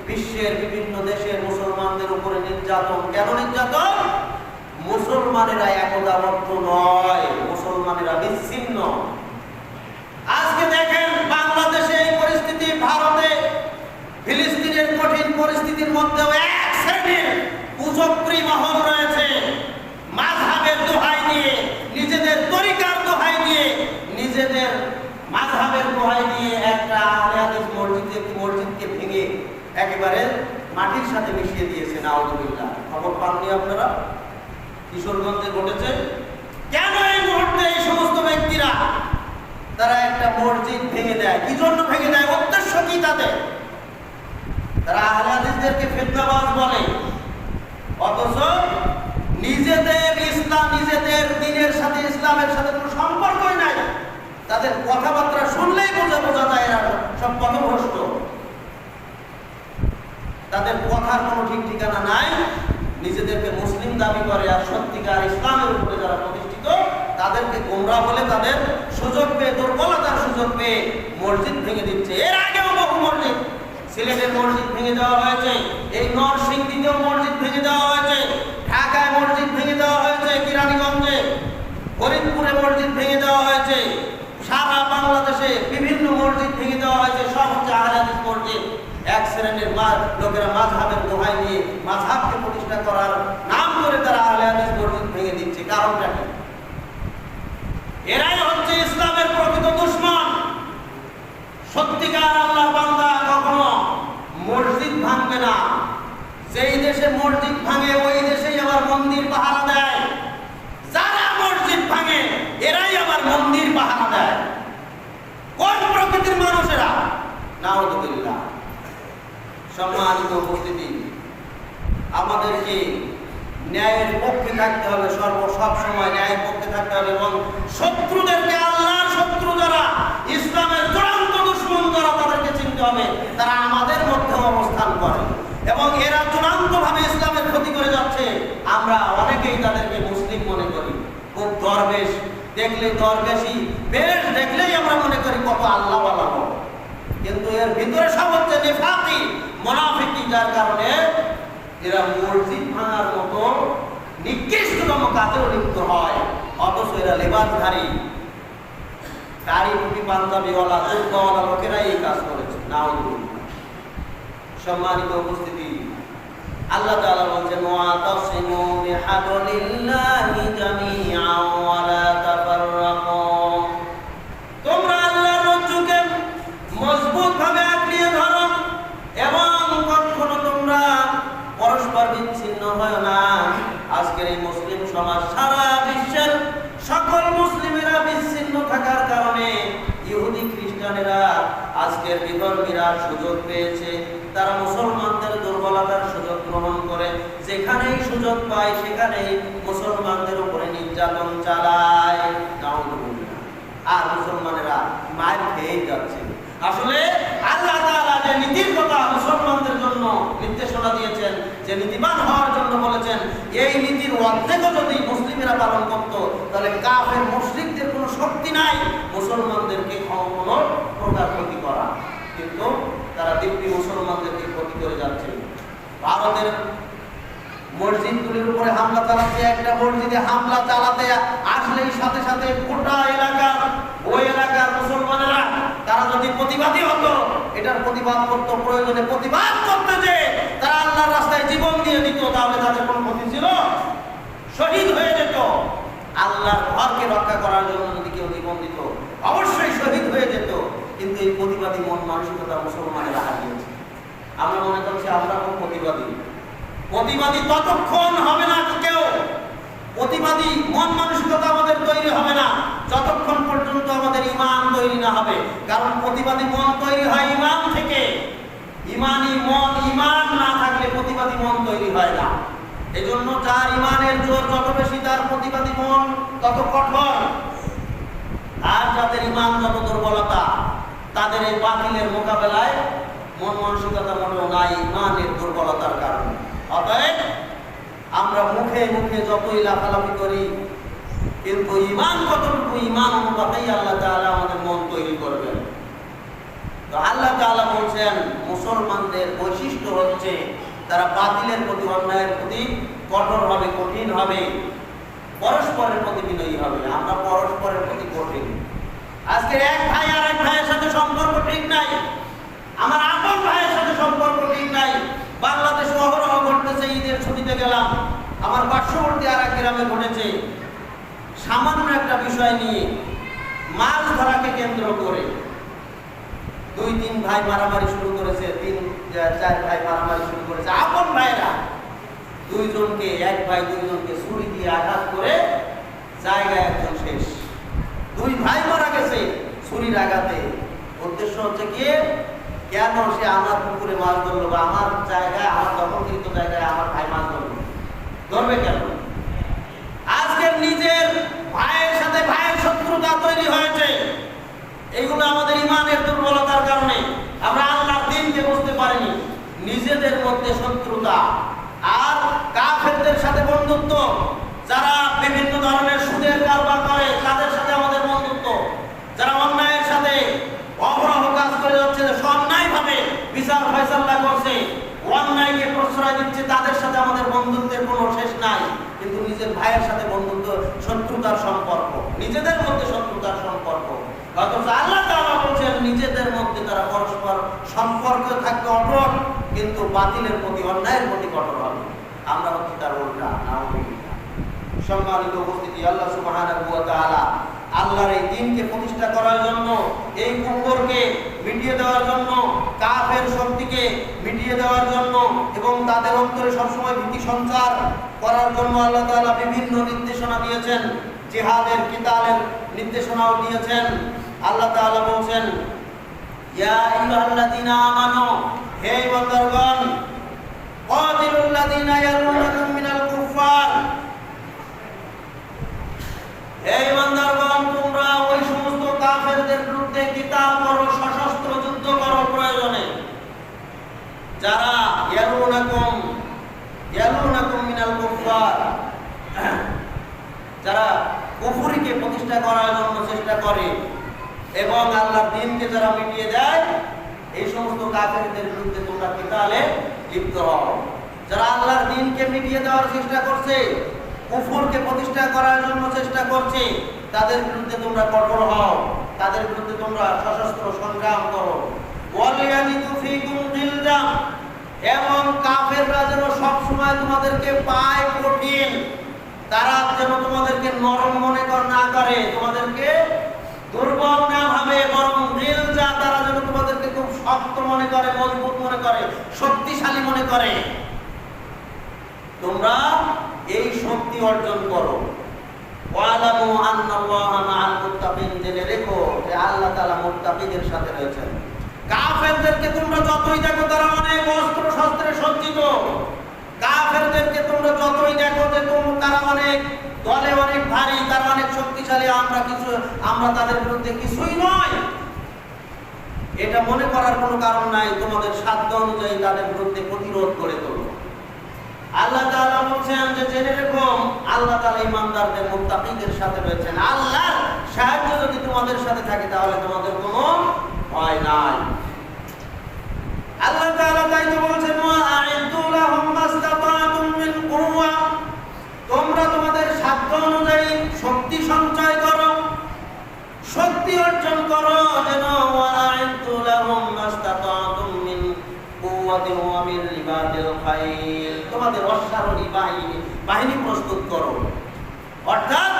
বিশ্বের বিভিন্ন দেশের মুসলমানদের উপরে নির্যাতন। কেন নির্যাতন? মুসলমানেরা একতাবদ্ধ নয়, মুসলমানেরা বিচ্ছিন্ন। আজকে দেখেন বাংলাদেশে এই পরিস্থিতি, ভারতে ফিলিস্তিনের কঠিন পরিস্থিতির মধ্যেও এক শ্রেণীর কুচক্রী মহল রয়েছে। মাযহাবের দোহাই দিয়ে, নিজেদের তরিকার দোহাই দিয়ে, নিজেদের মাযহাবের দোহাই দিয়ে একটা আহলে হাদিস মসজিদকে ভেঙে একেবারে মাটির সাথে মিশিয়ে দিয়েছে। নাউযুবিল্লাহ। খবর পাননি আপনারা? কিশোরগঞ্জে ঘটেছে। কেন এই মুহূর্তে এই সমস্ত ব্যক্তিরা তারা একটা মসজিদ ভেঙে দেয়? কি জন্য ভেঙে দেয়? উদ্দেশ্য কি তাদের? তারা আহলে হাদিসদেরকে ফিতনাবাজ বলে, অথচ নিজেদের ইসলাম, নিজেদের দ্বীনের সাথে, ইসলামের সাথে কোনো সম্পর্কই নাই। তাদের কথাবার্তা শুনলেই বোঝা যায় এরা সব পথভ্রষ্ট। তাদের কথার কোনো ঠিক ঠিকানা নাই। নিজেদেরকে মুসলিম দাবি করে, আর সত্যিকার ইসলামের উপরে যারা প্রতিষ্ঠিত তাদেরকে গোমরাহ বলে, তাদের সুযোগ পেয়ে, দুর্বলতার সুযোগ পেয়ে মসজিদ ভেঙে দিচ্ছে। এর আগেও বহু মসজিদ, সিলেটের মসজিদ ভেঙে দেওয়া হয়েছে, এই নরসিংদীতেও মসজিদ ভেঙে দেওয়া হয়েছে, ঢাকায় মসজিদ ভেঙে দেওয়া হয়েছে, কিরানীগঞ্জে, ফরিদপুরে মসজিদ ভেঙে দেওয়া হয়েছে, সারা বাংলাদেশে বিভিন্ন মসজিদ ভেঙে দেওয়া হয়েছে। সব হচ্ছে আহলে হাদিস মসজিদ। এক শ্রেণীর লোকেরা মাযহাবের দোহাই দিয়ে মাযহাবকে প্রতিষ্ঠা করার নাম করে তারা আহলে হাদিস মসজিদ ভেঙে দিচ্ছে। কারণটা কি? এরাই হচ্ছে ইসলামের প্রকৃত দুশমন। সত্যিকার আল্লাহর বান্দা কখনো মসজিদ ভাঙবে না। যেই দেশে মসজিদ ভাঙে ওই দেশেই আবার মন্দির পাহারা দেয়। যারা মসজিদ ভাঙে এরাই আবার মন্দির পাহারা দেয়। কোন প্রকৃতির মানুষেরা? নাউযুবিল্লাহ। সম্মানিত উপস্থিতি, আমাদেরকে ন্যায়ের পক্ষে থাকতে হবে, সব সময় ন্যায়ের পক্ষে থাকতে হবে এবং শত্রুদেরকে, আল্লাহর শত্রু যারা, ইসলামের চূড়ান্ত দুশমন যারা, তাদেরকে চিনতে হবে তারা আমাদের মধ্যে অবস্থান করে এবং এরা চূড়ান্তভাবে ইসলামের ক্ষতি করে যাচ্ছে। আমরা অনেকেই তাদেরকে মুসলিম মনে করি, খুব দরবেশ, দেখলে দরবেশি বেশ দেখলেই আমরা মনে করি কত আল্লাহওয়ালা লোক, কিন্তু এর ভিতরে সব হচ্ছে নিফাকি, মুনাফিকি, যার কারণে এরা মসজিদ ভাঙার মতো নিকৃষ্টতম কাজেও লিপ্ত হয়, অথচ এরা লেবাসধারী, দাড়ি টুপি পাঞ্জাবিওয়ালা জুব্বাওয়ালা লোকেরা এই কাজ করেছে। নাউযুবিল্লাহ। সম্মানিত উপস্থিতি, আল্লাহ তাআলা বলেন ওয়াতাসিমু বিহাবলিল্লাহি জামিআন ওয়া লা তাফাররাকু, তোমরা আল্লাহর রজ্জুকে মজবুতভাবে আঁকড়িয়ে ধরো এবং কখনো তোমরা পরস্পর বিচ্ছিন্ন হয় না। আজকের এই মুসলিম সমাজ, সারা বিশ্বের সকল মুসলিমেরা বিচ্ছিন্ন থাকার কারণে ইহুদি খ্রিস্টানেরা, আজকের বিধর্মীরা সুযোগ পেয়েছে, তারা মুসলমানদের দুর্বলতার সুযোগ গ্রহণ করে যেখানেই সুযোগ পায় সেখানেই মুসলমানদের উপরে নির্যাতন চালায়। আর মুসলমানেরা মার খেয়ে যাচ্ছে। আসলে আল্লাহ তাআলা যে নীতির কথা মুসলমানদের জন্য নির্দেশনা দিয়েছেন, যে নীতিবান হওয়ার জন্য বলেছেন, এই নীতির অর্ধেকও যদি মুসলিমেরা পালন করত, তাহলে কাফের মুশরিকদের কোনো শক্তি নাই মুসলমানদেরকে কোনো প্রকার ক্ষতি করা। কিন্তু তারা দিব্যি মুসলমানদেরকে ক্ষতি করে যাচ্ছে। ভারতের মসজিদগুলির উপরে হামলা চালাচ্ছে, একটা মসজিদে হামলা চালাতে আসলেই সাথে সাথে গোটা এলাকার, ওই এলাকার মুসলমানেরা তারা যদি প্রতিবাদী হতো, এটার প্রতিবাদ করতো, প্রয়োজনে প্রতিবাদ করতে যে তারা আল্লাহর রাস্তায় জীবন দিয়ে দিত, তাহলে তাদের কোনো ক্ষতি ছিল? শহীদ হয়ে যেত। আল্লাহর ঘরকে রক্ষা করার জন্য যদি কেউ জীবন দিত, অবশ্যই শহীদ হয়ে যেত। কিন্তু এই প্রতিবাদী মন মানসিকতা মুসলমানেরা হারিয়েছে। আমরা মনে করছি আমরা খুব প্রতিবাদী। প্রতিবাদী ততক্ষণ হবে না, কেউ প্রতিবাদী মন মানসিকতা আমাদের তৈরি হবে না যতক্ষণ পর্যন্ত আমাদের ঈমান তৈরি না হবে। কারণ প্রতিবাদী মন তৈরি হয় ঈমান থেকে। ঈমানি মন, ঈমান না থাকলে প্রতিবাদী মন তৈরি হয় না। এজন্য যার ঈমানের জোর যত বেশি, তার প্রতিবাদী মন তত কঠোর। আর যাদের ঈমান যত দুর্বলতা, তাদের এই বাতিলের মোকাবেলায় মন মানসিকতা মোটেও নাই, ঈমানের দুর্বলতার কারণে। অতএব আমরা মুখে মুখে যতই লাফালাফি করি, কিন্তু ঈমান কতটুকু, ঈমান অনুপাতেই আল্লাহ তাআলা আমাদের মন তৈরি করবেন। তো আল্লাহ তাআলা বলছেন মুসলমানদের বৈশিষ্ট্য হচ্ছে তারা বাতিলের প্রতি, অন্যায়ের প্রতি কঠোর হবে, কঠিন হবে, পরস্পরের প্রতি বিনয়ী হবে। আমরা পরস্পরের প্রতি কঠিন। আজকে এক ভাই আর এক ভাইয়ের সাথে সম্পর্ক ঠিক নাই, আমার আপন ভাইয়ের সাথে সম্পর্ক ঠিক নাই। বাংলাদেশে অহরহ ঘটতেছে। ঈদের ছুটিতে গেলাম, আমার পার্শ্ববর্তী আর এক গ্রামে ঘটেছে। সামান্য একটা বিষয় নিয়ে, মাছ ধরাকে কেন্দ্র করে 2-3 ভাই মারামারি শুরু করেছে, 3-4 ভাই মারামারি শুরু করেছে। আপন ভাইরা দুইজনকে, এক ভাই দুইজনকে ছুরি দিয়ে আঘাত করে জায়গায় একজন শেষ। 2 ভাই মারা গেছে ছুরির আঘাতে। উদ্দেশ্য হচ্ছে কি, কেন সে আমার পুকুরে মাছ ধরলো বা আমার জায়গায়, আমার দখলকৃত জায়গায় আমার ভাই মাছ ধরলো, ধরবে কেন? আজকের নিজের ভাইয়ের সাথে ভাইয়ের শত্রুতা তৈরি হয়েছে। এইগুলো আমাদের ঈমানের দুর্বলতার কারণে। আমরা আল্লাহর দ্বীনকে বুঝতে পারিনি। নিজেদের মধ্যে শত্রুতা, আর কাফেরদের সাথে বন্ধুত্ব, যারা বিভিন্ন ধরনের সুদের কারবার করে তাদের সাথে আমাদের বন্ধুত্ব, যারা অন্যায়ের সাথে অপরাধ কাজ করে যাচ্ছে, অন্যায়ভাবে বিচার ফয়সালা করছে, অন্যায়কে প্রশ্রয় দিচ্ছে, তাদের সাথে আমাদের বন্ধুত্বের কোনো শেষ নাই। কিন্তু নিজের ভাইয়ের সাথে বন্ধুত্ব শত্রুতার সম্পর্ক, নিজেদের মধ্যে শত্রুতার সম্পর্ক। অথচ আল্লাহ তাআলা বলছেন নিজেদের মধ্যে তারা পরস্পর সম্পর্ক থাকবে অটুট, কিন্তু বাতিলের প্রতি, অন্যায়ের প্রতি কঠোর হবে। আমরা হচ্ছে তার উল্টা। নাউযুবিল্লাহ। সম্মানিত উপস্থিতি, আল্লাহ সুবহানাহু ওয়া তাআলা আল্লাহর এই দ্বীনকে প্রতিষ্ঠা করার জন্য, এই কুফরকে মিটিয়ে দেওয়ার জন্য, কাফের শক্তিকে মিটিয়ে দেওয়ার জন্য এবং তাদের অন্তরে সবসময় ভীতি সঞ্চার করার জন্য আল্লাহ তাআলা বিভিন্ন নির্দেশনা দিয়েছেন। জিহাদের, কিতালের নির্দেশনাও দিয়েছেন। আল্লাহ তাআলা বলছেন ইয়া আইয়ুহাল্লাযীনা আমানু হে ইমানদারগণ, কাতিলুল লাযিনা ইয়ালুনাকুম মিনাল কুফফার, হে ইমানদারগণ, তোমরা ওই সমস্ত কাফেরদের বিরুদ্ধে কিতাল করো, সশস্ত্র যুদ্ধ করো প্রয়োজনে, যারা ইয়ালুনাকুম মিনাল কুফফার, যারা কুফরিকে প্রতিষ্ঠা করার জন্য চেষ্টা করে এবং আল্লাহর দ্বীনকে যারা মিটিয়ে দেয়, এই সমস্ত কাফেরদের বিরুদ্ধে তোমরা কিতালে লিপ্ত হও। যারা আল্লাহর দ্বীনকে মিটিয়ে দেওয়ার চেষ্টা করছে, কুফরকে প্রতিষ্ঠা করার জন্য চেষ্টা করছে, তাদের বিরুদ্ধে তোমরা কঠোর হও, তাদের বিরুদ্ধে তোমরা সশস্ত্র সংগ্রাম করো। ওয়ালিয়াজিদু ফীকুম গিলজা, এবং কাফেররা যেন সবসময় তোমাদেরকে পায় কঠিন, তারা যেন তোমাদেরকে নরম মনে না করে, তোমাদেরকে দুর্বল না ভাবে, বরং গিলজা, তারা যেন তোমাদেরকে খুব শক্ত মনে করে, মজবুত মনে করে, শক্তিশালী মনে করে। তোমরা এই শক্তি অর্জন করো। ওয়ালামু আন্নাল্লাহা মাআল মুত্তাকিন, জেনে রেখো যে আল্লাহ তাআলা মুত্তাকিদের সাথে রয়েছেন। কাফেরদেরকে তোমরা যতই দেখো তারা অনেক অস্ত্র শস্ত্রে সজ্জিত, কাফেরদেরকে তোমরা যতই দেখো যে তারা অনেক দলে অনেক ভারী, তারা অনেক শক্তিশালী, আমরা তাদের বিরুদ্ধে কিছুই নয়, এটা মনে করার কোনো কারণ নাই। তোমাদের সাধ্য অনুযায়ী তাদের বিরুদ্ধে প্রতিরোধ করে তোলো। আল্লাহ তাআলা বলছেন যে জেনে রেখো আল্লাহ তাআলা ঈমানদারদের মুত্তাকিদের সাথে রয়েছেন। আল্লাহর সাহায্য যদি তোমাদের সাথে থাকে তাহলে তোমাদের কোনো ভয় নাই। আল্লাহ তাআলা তাই তো বলছেন, ওয়া আ'ইদু লাহুম মাসতাতাতুম মিন কুওয়া, তোমরা তোমাদের সাধ্য অনুযায়ী শক্তি সঞ্চয় করো, শক্তি অর্জন করো, যেন ওয়া আ'ইদু লাহুম মাসতাতাতুম মিন কুওয়াতিন ওয়া মিন রিবাতিল খাইল, তোমাদের অশ্বারোহী বাহিনী প্রস্তুত করো। অর্থাৎ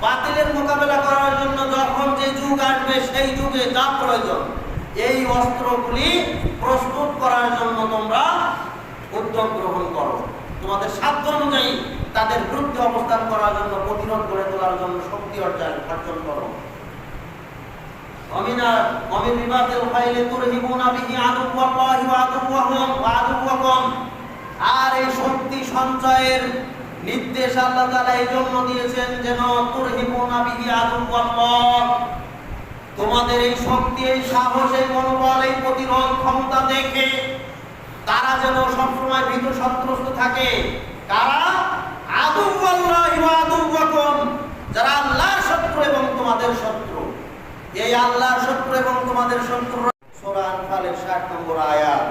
বাতিলের মোকাবেলা করার জন্য যখন যে যুগ আসবে সেই যুগে যা প্রয়োজন এই অস্ত্রগুলি প্রস্তুত করার জন্য তোমরা উদ্যোগ গ্রহণ করো। তোমাদের সাধ্য অনুযায়ী তাদের বিরুদ্ধে অবস্থান করার জন্য, প্রতিরোধ গড়ে তোলার জন্য শক্তি অর্জন করো। অমিন রিবাতিল খাইল তুরহিবুনা বিহি আদুওয়াল্লাহি ওয়া আদুওয়াকুম, আর এই শক্তি সঞ্চয়ের নির্দেশ আল্লাহ তাআলা এই জন্য দিয়েছেন যেন তুরহিবুনা বিহি আদুওয়াল্লাহ, তোমাদের এই শক্তি, এই সাহস, এই মনোবল, এই প্রতিরোধ ক্ষমতা দেখে তারা যেন সবসময় ভীত সন্ত্রস্ত থাকে। কারা? আদুওয়াল্লাহি ওয়া আদুওয়াকুম, যারা আল্লাহর শত্রু এবং তোমাদের শত্রু। এই আল্লাহর শত্রু এবং তোমাদের শত্রু সূরা আনফালের 60 নম্বর আয়াত।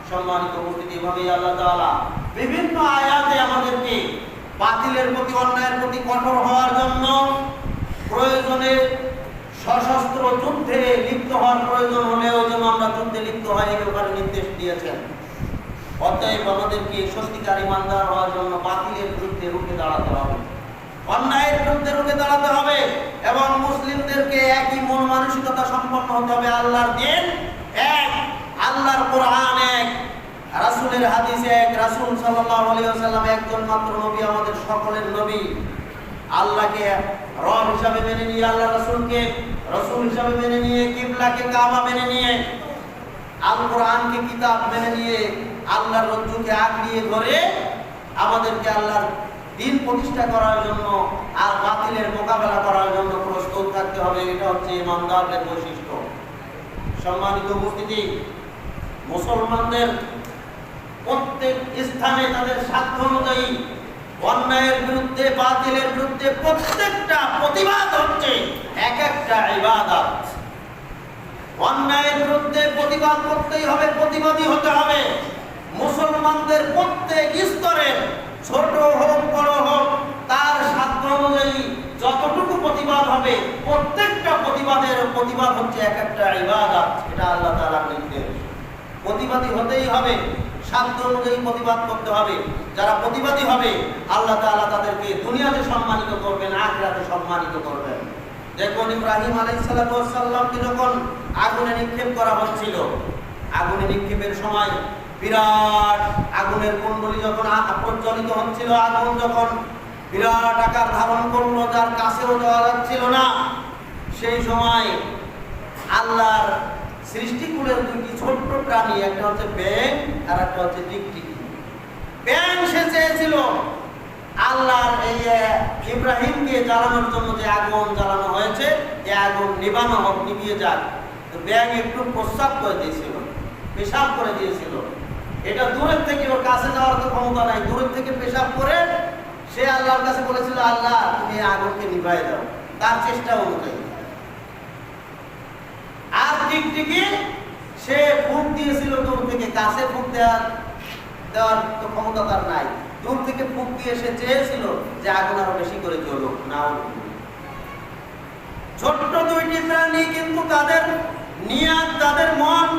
সম্মানিত উপস্থিতি, এভাবেই আল্লাহ তাআলা বিভিন্ন আয়াতে আমাদেরকে বাতিলের প্রতি, অন্যায়ের প্রতি কঠোর হওয়ার জন্য, প্রয়োজনে সশস্ত্র যুদ্ধে লিপ্ত হওয়ার প্রয়োজন হলেও যেন আমরা যুদ্ধে লিপ্ত হই এই ব্যাপারে নির্দেশ দিয়েছেন। অতএব আমাদেরকে সত্যিকার ঈমানদার হওয়ার জন্য বাতিলের বিরুদ্ধে রুখে দাঁড়াতে হবে, অন্যায়ের বিরুদ্ধে রুখে দাঁড়াতে হবে, এবং মুসলিমদেরকে একই মন মানসিকতা সম্পন্ন হতে হবে। আল্লাহর দ্বীন এক, আল্লাহর কোরআন এক, রাসূলের হাদিস এক, রাসূল সাল্লাল্লাহু আলাইহি ওয়াসাল্লাম একজন মাত্র নবী, আমাদের সকলের নবী। আল্লাহকে রব হিসাবে মেনে নিয়ে, আল্লাহ রাসূলকে রাসূল হিসাবে মেনে নিয়ে, কিবলাকে কাবা মেনে নিয়ে, আল কোরআনকে কিতাব মেনে নিয়ে, আল্লাহর রজ্জুকে আঁকড়িয়ে ধরে আমাদেরকে আল্লাহর দ্বীন প্রতিষ্ঠা করার জন্য আর বাতিলের মোকাবেলা করার জন্য প্রস্তুত থাকতে হবে। এটা হচ্ছে ঈমানদারদের বৈশিষ্ট্য। সম্মানিত উপস্থিতি, মুসলমানদের প্রত্যেক স্থানে তাদের সাধ্য অনুযায়ী অন্যায়ের বিরুদ্ধে, বাতিলের বিরুদ্ধে প্রত্যেকটা প্রতিবাদ হচ্ছে এক একটা ইবাদত। অন্যায়ের বিরুদ্ধে প্রতিবাদ করতেই হবে, প্রতিবাদী হতে হবে। মুসলমানদের প্রত্যেক স্তরের, ছোট হোক বড় হোক, তার সাধ্য অনুযায়ী যতটুকু প্রতিবাদ হবে, প্রত্যেকটা প্রতিবাদ হচ্ছে এক একটা ইবাদত। এটা আল্লাহ তাআলার নির্দেশ। প্রতিবাদী হতেই হবে, সাধ্য অনুযায়ী প্রতিবাদ করতে হবে। যারা প্রতিবাদী হবে আল্লাহ তাআলা তাদেরকে দুনিয়াতে সম্মানিত করবেন, আখিরাতে সম্মানিত করবেন। দেখুন, ইব্রাহিম আলাইহিস সালামকে যখন আগুনে নিক্ষেপ করা হচ্ছিল, আগুনে নিক্ষেপের সময় বিরাট আগুনের কুণ্ডলী যখন প্রজ্বলিত হচ্ছিল, আগুন যখন বিরাট আকার ধারণ করলো, যার কাছেও যাওয়া যাচ্ছিল না, সেই সময় আল্লাহর সৃষ্টিকুলের দুইটি ছোট্ট প্রাণী, একটা হচ্ছে ব্যাঙ আর একটা হচ্ছে টিকটিকি। ব্যাঙ সে চেয়েছিল আল্লাহর এই ইব্রাহিমকে জ্বালানোর জন্য যে আগুন জ্বালানো হয়েছে, এই আগুন নিবানো হোক, নিভিয়ে যাক। তো ব্যাঙ একটু প্রস্রাব করে দিয়েছিল, পেশাব করে দিয়েছিল। এটা দূরের থেকে, ওর কাছে যাওয়ার তো ক্ষমতা নাই, দূরের থেকে পেশাব করে সে আল্লাহর কাছে বলেছিল, আল্লাহ তুমি আগুনকে নিভাই দাও, তার চেষ্টা অনুযায়ী। আর টিকটিকি সে ফুঁক দিয়েছিল দূর থেকে, কাছে ফুঁক দেওয়ার তো ক্ষমতা তার নাই, দূর থেকে ফুঁক দিয়ে সে চেয়েছিল যে আগুন আরো বেশি করে জ্বলুক। না, ছোট্ট দুইটি প্রাণী, কিন্তু তাদের নিয়াত, তাদের মন,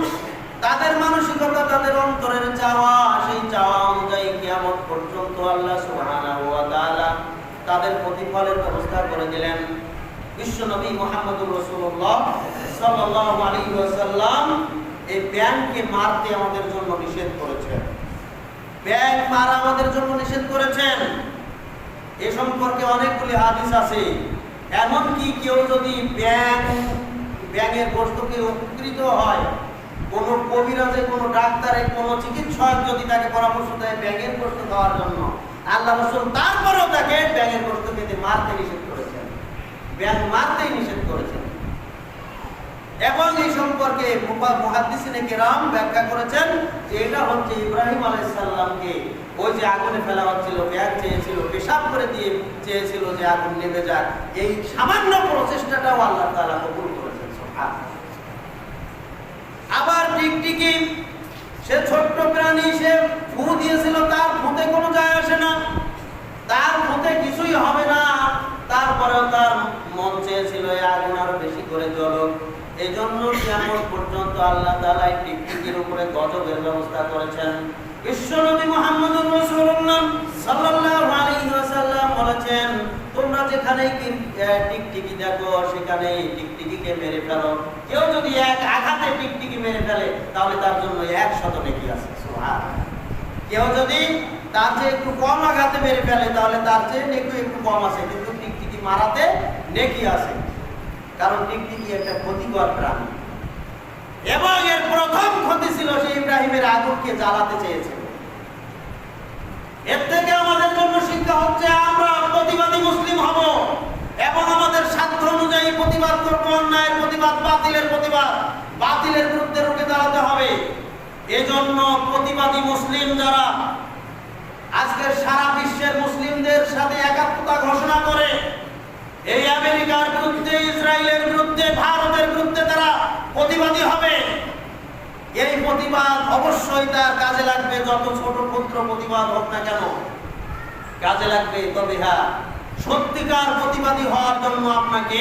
তাদের মানসিকতা, তাদের অন্তরের চাওয়া, সেই চাওয়া অনুযায়ী কিয়ামত পর্যন্ত আল্লাহ সুবহানাহু ওয়া তাআলা তাদের প্রতিফলের ব্যবস্থা করে দিলেন। বিশ্বনবী মুহাম্মদুর রাসূলুল্লাহ সাল্লাল্লাহু আলাইহি ওয়াসাল্লাম এই ব্যাঙকে মারতে আমাদের জন্য নিষেধ করেছেন। ব্যাঙ মারা আমাদের জন্য নিষেধ করেছেন। এ সম্পর্কে অনেকগুলি হাদিস আছে। এমনকি কেউ যদি ব্যাঙের গোশতকে উপকৃত হয়, কোনো কবিরাজে, কোনো ডাক্তারে, কোনো চিকিৎসক যদি তাকে পরামর্শ দেয় ব্যাঙের গোশত খাওয়ার জন্য, আল্লাহ রাসূল তারপরেও তাকে ব্যাঙের গোশত খেতে মারতে নিষেধ করেছেন, ব্যাঙ মারতেই নিষেধ করেছেন। এবং এই সম্পর্কে মুহাদ্দিসিনে কেরাম ব্যাখ্যা করেছেন যে এটা হচ্ছে ইব্রাহিম আলাইহিস সালামকে ওই যে আগুনে ফেলা হচ্ছিল, ব্যাঙ চেয়েছিল, পেশাব করে দিয়ে চেয়েছিল যে আগুন নেভে যাক, এই সামান্য প্রচেষ্টাটাও আল্লাহ তাআলা কবুল করেছেন। সুবহানাল্লাহ। আবার টিকটিকি সে ছোট্ট প্রাণী, সে ফু দিয়েছিল, তার ফুতে কোনো যায় আসে না, তার ফুতে কিছুই হবে না, তারপরেও তার মন চেয়েছিল এই আগুন আরো বেশি করে জ্বলুক। এই জন্য কিয়ামত পর্যন্ত আল্লাহ তাআলা এই টিকটিকির উপরে গজবের ব্যবস্থা করেছেন। বিশ্বনবী মুহাম্মদুর রাসূলুল্লাহ সাল্লাল্লাহু আলাইহি ওয়াসাল্লাম বলেছেন, তোমরা যেখানেই টিকটিকি দেখো সেখানেই টিকটিকিকে মেরে ফেলো। কেউ যদি এক আঘাতে টিকটিকি মেরে ফেলে তাহলে তার জন্য 100 নেকি আছে। সুবহানাল্লাহ। কেউ যদি তার চেয়ে একটু কম আঘাতে মেরে ফেলে তাহলে তার চেয়ে নেকি একটু কম আছে, কিন্তু টিকটিকি মারাতে নেকি আছে, কারণ টিকটিকি একটা ক্ষতিকর প্রাণী। এবং এর প্রথম ক্ষতি ছিল সে ইব্রাহিমের আগুনকে জ্বালাতে চেয়েছিল। এর থেকে আমাদের জন্য শিক্ষা হচ্ছে আমরা প্রতিবাদী মুসলিম হব এবং আমাদের সাধ্য অনুযায়ী প্রতিবাদ করব। অন্যায়ের প্রতিবাদ, বাতিলের প্রতিবাদ, বাতিলের বিরুদ্ধে রুখে দাঁড়াতে হবে। এজন্য প্রতিবাদী মুসলিম যারা আজকের সারা বিশ্বের মুসলিমদের সাথে একাত্মতা ঘোষণা করে এই আমেরিকার বিরুদ্ধে, ইসরায়েলের বিরুদ্ধে, ভারতের বিরুদ্ধে তারা প্রতিবাদী হবে, এই প্রতিবাদ অবশ্যই তার কাজে লাগবে। যত ছোট ক্ষুদ্র প্রতিবাদ হোক না কেন কাজে লাগবে। তবে হ্যাঁ, সত্যিকার প্রতিবাদী হওয়ার জন্য আপনাকে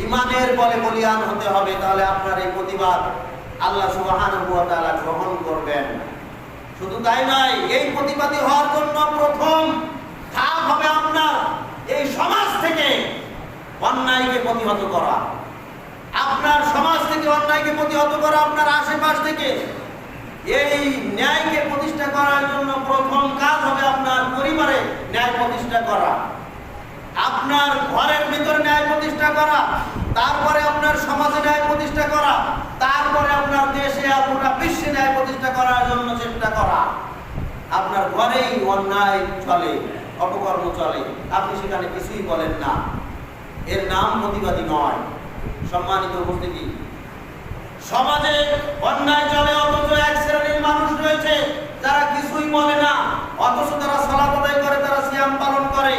ঈমানের বলে বলিয়ান হতে হবে, তাহলে আপনার এই প্রতিবাদ আল্লাহ সুবহানাহু ওয়া তাআলা গ্রহণ করবেন। শুধু তাই নয়, এই প্রতিবাদী হওয়ার জন্য প্রথম ধাপ হবে আপনার এই সমাজ থেকে অন্যায়কে প্রতিহত করা। আপনার সমাজ থেকে অন্যায়কে প্রতিহত করা, আপনার আশেপাশ থেকে এই ন্যায়কে প্রতিষ্ঠা করার জন্য প্রথম কাজ হবে আপনার পরিবারে ন্যায় প্রতিষ্ঠা করা, আপনার ঘরের ভিতরে ন্যায় প্রতিষ্ঠা করা, তারপরে আপনার সমাজে ন্যায় প্রতিষ্ঠা করা, তারপরে আপনার দেশে আর গোটা বিশ্বে ন্যায় প্রতিষ্ঠা করার জন্য চেষ্টা করা। আপনার ঘরেই অন্যায় চলে, অপকর্ম চলে, আপনি সেখানে কিছুই বলেন না, এর নাম প্রতিবাদী নয়। সম্মানিত উপস্থিতি, সমাজে অন্যায় চলে অথচ এক শ্রেণীর মানুষ রয়েছে যারা কিছুই বলে না, অথচ তারা সালাত আদায় করে, তারা সিয়াম পালন করে,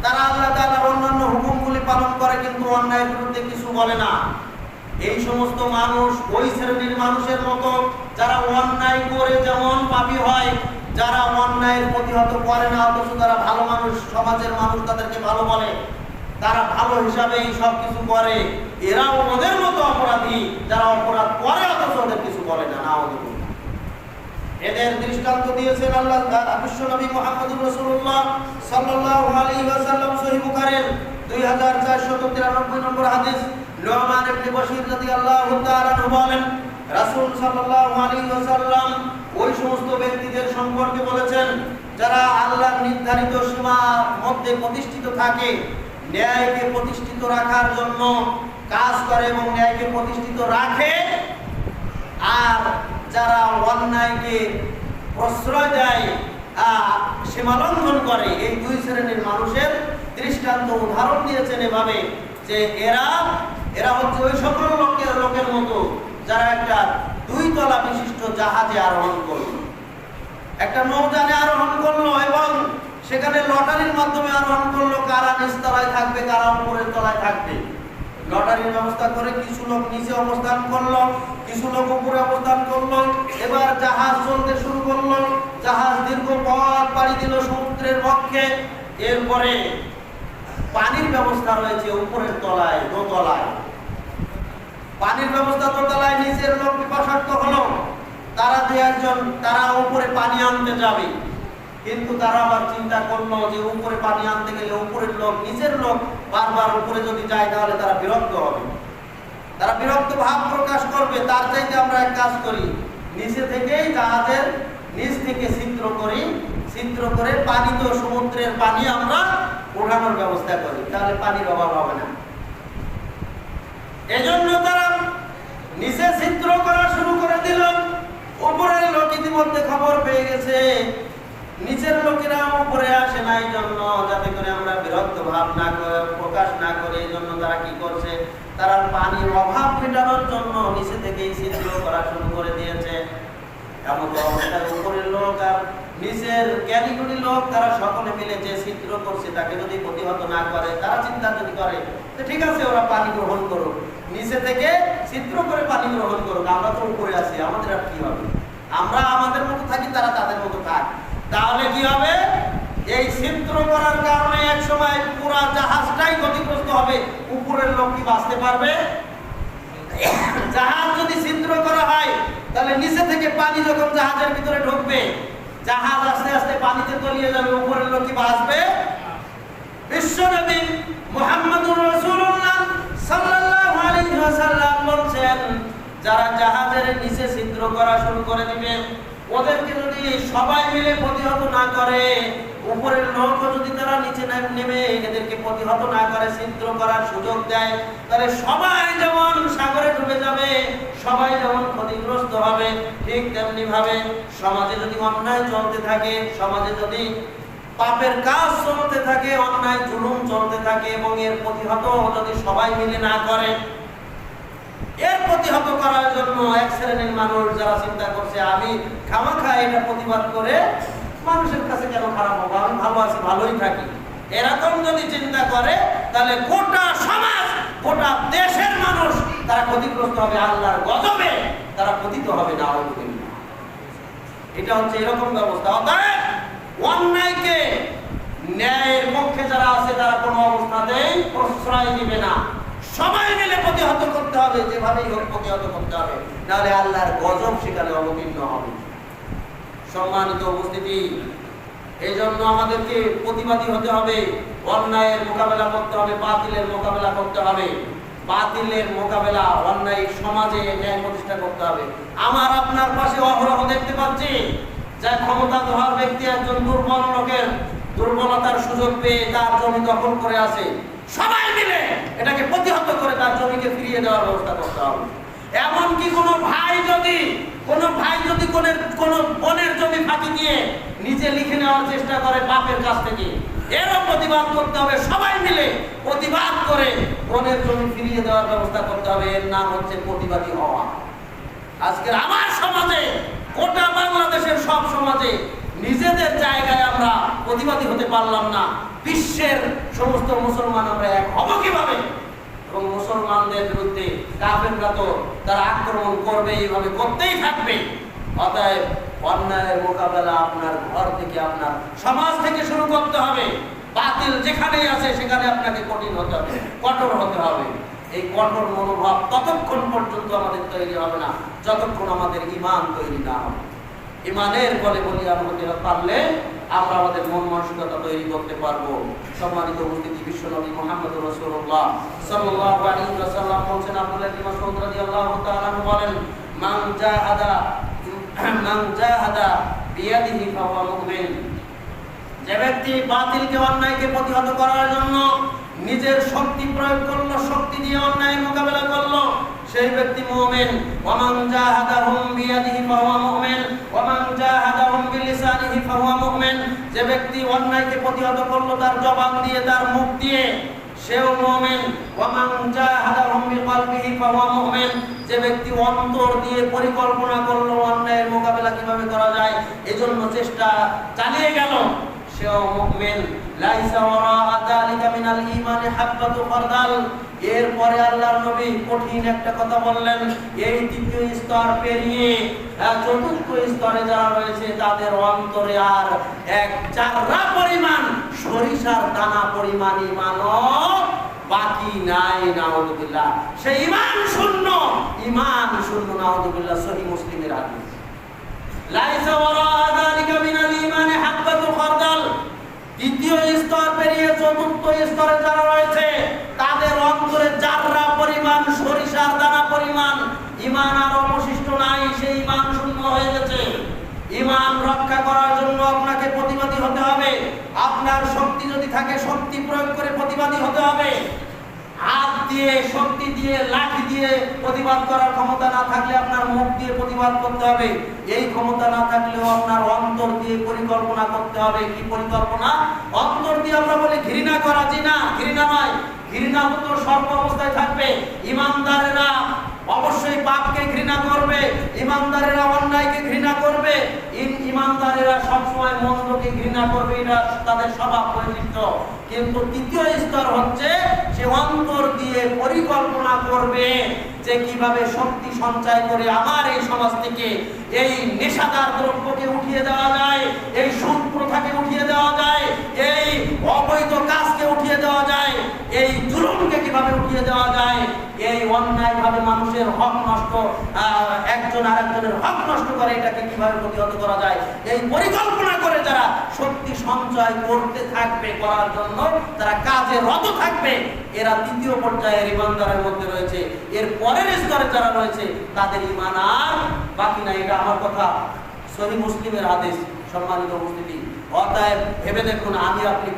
তারা আল্লাহ তাআলার অন্যান্য হুকুমগুলি পালন করে, কিন্তু অন্যায়ের বিরুদ্ধে কিছু বলে না। এই সমস্ত মানুষ ওই শ্রেণীর মানুষের মতো যারা অন্যায় করে যেমন পাপী হয়, যারা অন্যায়ের প্রতিহত করে না অথচ তারা ভালো মানুষ, সমাজের মানুষ তাদেরকে ভালো বলে, তারা ভালো হিসাবেই সব কিছু করে, এরাও ওদের মতো অপরাধী যারা অপরাধ করে অথচ ওদের কিছু বলে না। এদের দৃষ্টান্ত দিয়েছেন আল্লাহ বিশ্বনবী মুহাম্মদুর রাসূলুল্লাহ সাল্লাল্লাহু আলাইহি ওয়াসাল্লাম। সহিহ বুখারীর 2493 নম্বর হাদিস, নুমান ইবনে বশীর রাদিয়াল্লাহু তাআলা আনহু বলেন, রাসূল সাল্লাল্লাহু আলাইহি ওয়াসাল্লাম ওই সমস্ত ব্যক্তিদের সম্পর্কে বলেছেন যারা আল্লাহর নির্ধারিত সীমার মধ্যে প্রতিষ্ঠিত থাকে, ন্যায়কে প্রতিষ্ঠিত রাখার জন্য কাজ করে এবং ন্যায়কে প্রতিষ্ঠিত রাখে, আর যারা অন্যায়কে প্রশ্রয় দেয়, সীমালঙ্ঘন করে, এই দুই শ্রেণীর মানুষের দৃষ্টান্ত উদাহরণ দিয়েছেন এভাবে যে এরা হচ্ছে ওই সকল লোকের মতো যারা একটা 2 তলা বিশিষ্ট জাহাজে আরোহণ করলো, একটা নৌযানে আরোহণ করলো এবং সেখানে লটারির মাধ্যমে আরোহণ করলো, কারা নিচ তলায় থাকবে কারা উপরের তলায় থাকবে। লটারির ব্যবস্থা করে কিছু লোক নিচে অবস্থান করলো, কিছু লোক উপরে অবস্থান করলো। এবার জাহাজ চলতে শুরু করলো, জাহাজ দীর্ঘ পথ পাড়ি দিল সমুদ্রের পক্ষে। এরপরে পানির ব্যবস্থা রয়েছে উপরের তলায়, দোতলায় পানির ব্যবস্থা, দোতলায় নিচের লোক পিপাসার্থ হলো, তারা উপরে পানি আনতে যাবে, কিন্তু তারা আবার চিন্তা করলো যে উপরে পানি আনতে গেলে উপরের লোক নিচের লোক বারবার উপরে যদি যায় তাহলে তারা বিরক্ত হবে, তারা বিরক্ত ভাব প্রকাশ করবে। তার চাইতে আমরা এক কাজ করি, নিচে থেকেই জাহাজের নিচ থেকে ছিদ্র করে পানি, তো সমুদ্রের পানি আমরা ওঠানোর ব্যবস্থা করি, তাহলে পানির অভাব হবে না। এজন্য তারা নিচে ছিদ্র করা শুরু করে দিল। উপরের লোক ইতিমধ্যে খবর পেয়ে গেছে, নিচের লোকেরা উপরে আসে না, এই জন্য যাতে করে আমরা বিরক্ত ভাব না প্রকাশ না করে, এই জন্য তারা কি করছে, তারা পানির অভাব মেটানোর জন্য নিচে থেকেই ছিদ্র করা শুরু করে দিয়েছে। এমন অবস্থায় উপরের লোক আর নিচের জ্ঞানীগুলি লোক তারা সকলে মিলে যে ছিদ্র করছে তাকে যদি প্রতিহত না করে, তারা চিন্তা যদি করে ঠিক আছে ওরা পানি গ্রহণ করুক, নিচে থেকে ছিদ্র করে পানি গ্রহণ করুক, আমরা তো উপরে আছি, আমাদের আর কি হবে, আমরা আমাদের মতো থাকি, তারা তাদের মতো থাক। তাহলে কি হবে, এই ছিদ্র করার কারণে এক সময় পুরো জাহাজটাই ক্ষতিগ্রস্ত হবে। উপরের লোক কি বাঁচতে পারবে? জাহাজ যদি ছিদ্র করা হয় তাহলে নিচে থেকে পানি যখন জাহাজের ভিতরে ঢুকবে, জাহাজ আস্তে আস্তে পানিতে তলিয়ে যাবে, উপরের লোক কি বাঁচবে? বিশ্বনবী মুহাম্মদুর রাসূলুল্লাহ সাল্লাল্লাহু আলাইহি ওয়াসাল্লাম বলেন, যারা জাহাজের নিচে ছিদ্র করা শুরু করে দিবে, ওদেরকে যদি সবাই মিলে প্রতিহত না করে, উপরের লোক যদি তারা নিচে নেমে এদেরকে প্রতিহত না করে, ছিদ্র করার সুযোগ দেয়, তাহলে সবাই যেমন সাগরে ডুবে যাবে, সবাই যেমন ক্ষতিগ্রস্ত হবে, ঠিক তেমনি ভাবে সমাজে যদি অন্যায় চলতে থাকে, সমাজে যদি পাপের কাজ চলতে থাকে, অন্যায় জুলুম চলতে থাকে এবং এর প্রতিহত যদি সবাই মিলে না করে, এর প্রতিহত করার জন্য এক শ্রেণীর মানুষ যারা চিন্তা করছে আমি খামাখা এটা প্রতিবাদ করে মানুষের কাছে কেন খারাপ হবো, আমি ভালো আছি, ভালোই থাকি, এরকম যদি চিন্তা করে তাহলে গোটা সমাজ, গোটা দেশের মানুষ তারা ক্ষতিগ্রস্ত হবে, আল্লাহর গজবে তারা পতিত হবে না। এটা হচ্ছে এরকম ব্যবস্থা। অতএব অন্যায়কে, ন্যায়ের পক্ষে যারা আছে তারা কোনো অবস্থাতেই প্রশ্রয় দিবে না, সবাই মিলে প্রতিহত করতে হবে, যেভাবেই হোক প্রতিহত করতে হবে, নাহলে আল্লাহর গজব সেখানে অবতীর্ণ হবে। সম্মানিত উপস্থিতি, এই জন্য আমাদেরকে প্রতিবাদী হতে হবে, অন্যায়ের মোকাবেলা করতে হবে, বাতিলের মোকাবেলা করতে হবে, বাতিলের মোকাবেলা, অন্যায় সমাজে ন্যায় প্রতিষ্ঠা করতে হবে। আমার আপনার পাশে অহরহ দেখতে পাচ্ছি যে ক্ষমতাধর ব্যক্তি একজন দুর্বল লোকের দুর্বলতার সুযোগ পেয়ে তার জমি দখল করে আছে, সবাই মিলে এটাকে প্রতিহত করে তার জমিকে ফিরিয়ে দেওয়ার ব্যবস্থা করতে হবে। এমনকি কোনো ভাই যদি কোনো বোনের জমি ফাঁকি দিয়ে নিজে লিখে নেওয়ার চেষ্টা করে বাপের কাছ থেকে, এরও প্রতিবাদ করতে হবে, সবাই মিলে প্রতিবাদ করে বোনের জমি ফিরিয়ে দেওয়ার ব্যবস্থা করতে হবে। এর নাম হচ্ছে প্রতিবাদী হওয়া। আজকের আমার সমাজে, গোটা বাংলাদেশের সব সমাজে নিজেদের জায়গায় আমরা প্রতিবাদী হতে পারলাম না, বিশ্বের সমস্ত মুসলমান আমরা এক হব কিভাবে? এবং মুসলমানদের বিরুদ্ধে কাফেররা তো তারা আক্রমণ করবে, এইভাবে করতেই থাকবে। অতএব অন্যায়ের মোকাবেলা আপনার ঘর থেকে, আপনার সমাজ থেকে শুরু করতে হবে। বাতিল যেখানেই আছে সেখানে আপনাকে কঠিন হতে হবে, কঠোর হতে হবে। এই কঠোর মনোভাব ততক্ষণ পর্যন্ত আমাদের তৈরি হবে না যতক্ষণ আমাদের ঈমান তৈরি না হবে। ঈমানের বলে বলিয়ান হতে পারলে আমরা আমাদের মন মানসিকতা তৈরি করতে পারবো। সম্মানিত উপস্থিতি, বিশ্বনবী মুহাম্মদুর রাসূলুল্লাহ সাল্লাল্লাহু আলাইহি ওয়াসাল্লাম বলেন, আব্দুল্লাহ ইবনে মাসউদ রাদিয়াল্লাহু তাআলা বলেন, মান জাহাদা বিয়াদিহি ফাহুয়া মুমিন। যে ব্যক্তি বাতিলকে, অন্যায়কে প্রতিহত করার জন্য নিজের শক্তি প্রয়োগ করলো, শক্তি দিয়ে অন্যায় মোকাবেলা করলো, সে সেই ব্যক্তি মুমিন। ওয়া মান জাহাদাহুম বিয়াদিহি ফাহুয়া মুমিন ওয়া মান জাহাদাহুম বিলিসানিহি ফাহুয়া মুমিন। যে ব্যক্তি অন্যায়কে প্রতিহত করলো তার জবান দিয়ে, তার মুখ দিয়ে, সেও মুমিন। ওয়া মান জাহাদাহুম বিকলবিহি ফাহুয়া মুমিন। যে ব্যক্তি অন্তর দিয়ে পরিকল্পনা করলো অন্যায়ের মোকাবেলা কিভাবে করা যায়, এজন্য চেষ্টা চালিয়ে গেল, সেও মুমিন। লাইসা ওয়ারাআ যালিকা মিনাল ঈমানি হাব্বাতু ফারদাল। এরপরে আল্লাহর নবী কঠিন একটা কথা বললেন, এই তৃতীয় স্তর পেরিয়ে চতুর্থ স্তরে যারা রয়েছে তাদের অন্তরে আর এক চাররা পরিমাণ সরিষার দানা পরিমাণ ঈমানও বাকি নাই। নাউযুবিল্লাহ। সেই ঈমান শূন্য নাউযুবিল্লাহ। সহিহ মুসলিমের হাদিস। লাইসা ওয়ারাআ যালিকা মিনাল ঈমানি হাব্বাতু ফারদাল। দ্বিতীয় স্তর পেরিয়ে চতুর্থ স্তরে যারা রয়েছে তাদের অন্তরে জাররা পরিমাণ সরিষার দানা পরিমাণ ঈমান আর অবশিষ্ট নাই। সেই ঈমান শূন্য হয়ে গেছে। ঈমান রক্ষা করার জন্য আপনাকে প্রতিবাদী হতে হবে। আপনার শক্তি যদি থাকে শক্তি প্রয়োগ করে প্রতিবাদী হতে হবে। হাত দিয়ে, শক্তি দিয়ে, লাঠি দিয়ে প্রতিবাদ করার ক্ষমতা না থাকলে আপনার মুখ দিয়ে প্রতিবাদ করতে হবে। এই ক্ষমতা না থাকলেও আপনার অন্তর দিয়ে পরিকল্পনা করতে হবে। কি পরিকল্পনা? অন্তর দিয়ে আমরা বলি ঘৃণা করা, জি না, ঘৃণা নয়। ঘৃণা তো সর্ব অবস্থায় থাকবে। ইমানদারেরা অবশ্যই পাপকে ঘৃণা করবে, ইমানদারেরা অন্যায়কে ঘৃণা করবে, ইমানদারেরা সবসময় মন্দকে ঘৃণা করবে, এটা তাদের স্বভাব বৈশিষ্ট্য। কিন্তু তৃতীয় স্তর হচ্ছে সে অন্তর দিয়ে পরিকল্পনা করবে যে কিভাবে শক্তি সঞ্চয় করে আমার এই সমাজ থেকে এই নেশাদার দ্রব্যকে উঠিয়ে দেওয়া যায়, এই সুদ প্রথাকে উঠিয়ে দেওয়া যায়, এই অবৈধ কাজকে উঠিয়ে দেওয়া যায়, এই জুলুমকে কিভাবে উঠিয়ে দেওয়া যায়, এই অন্যায়ভাবে মানুষের হক নষ্ট, একজন আরেকজনের হক নষ্ট করে এটাকে কিভাবে প্রতিহত করা যায়, এই পরিকল্পনা করে যারা শক্তি সঞ্চয় করতে থাকবে, করার জন্য তারা কাজে রত থাকবে, এরা তৃতীয় পর্যায়ের ইমানদারের মধ্যে রয়েছে। এর পরের স্তরে যারা রয়েছে তাদের ঈমান আর বাকি নাই। এটা আমার কথা, সহিহ মুসলিমের হাদিস। সম্মানিত উপস্থিতি, অতএব ভেবে দেখুন আমি আপনি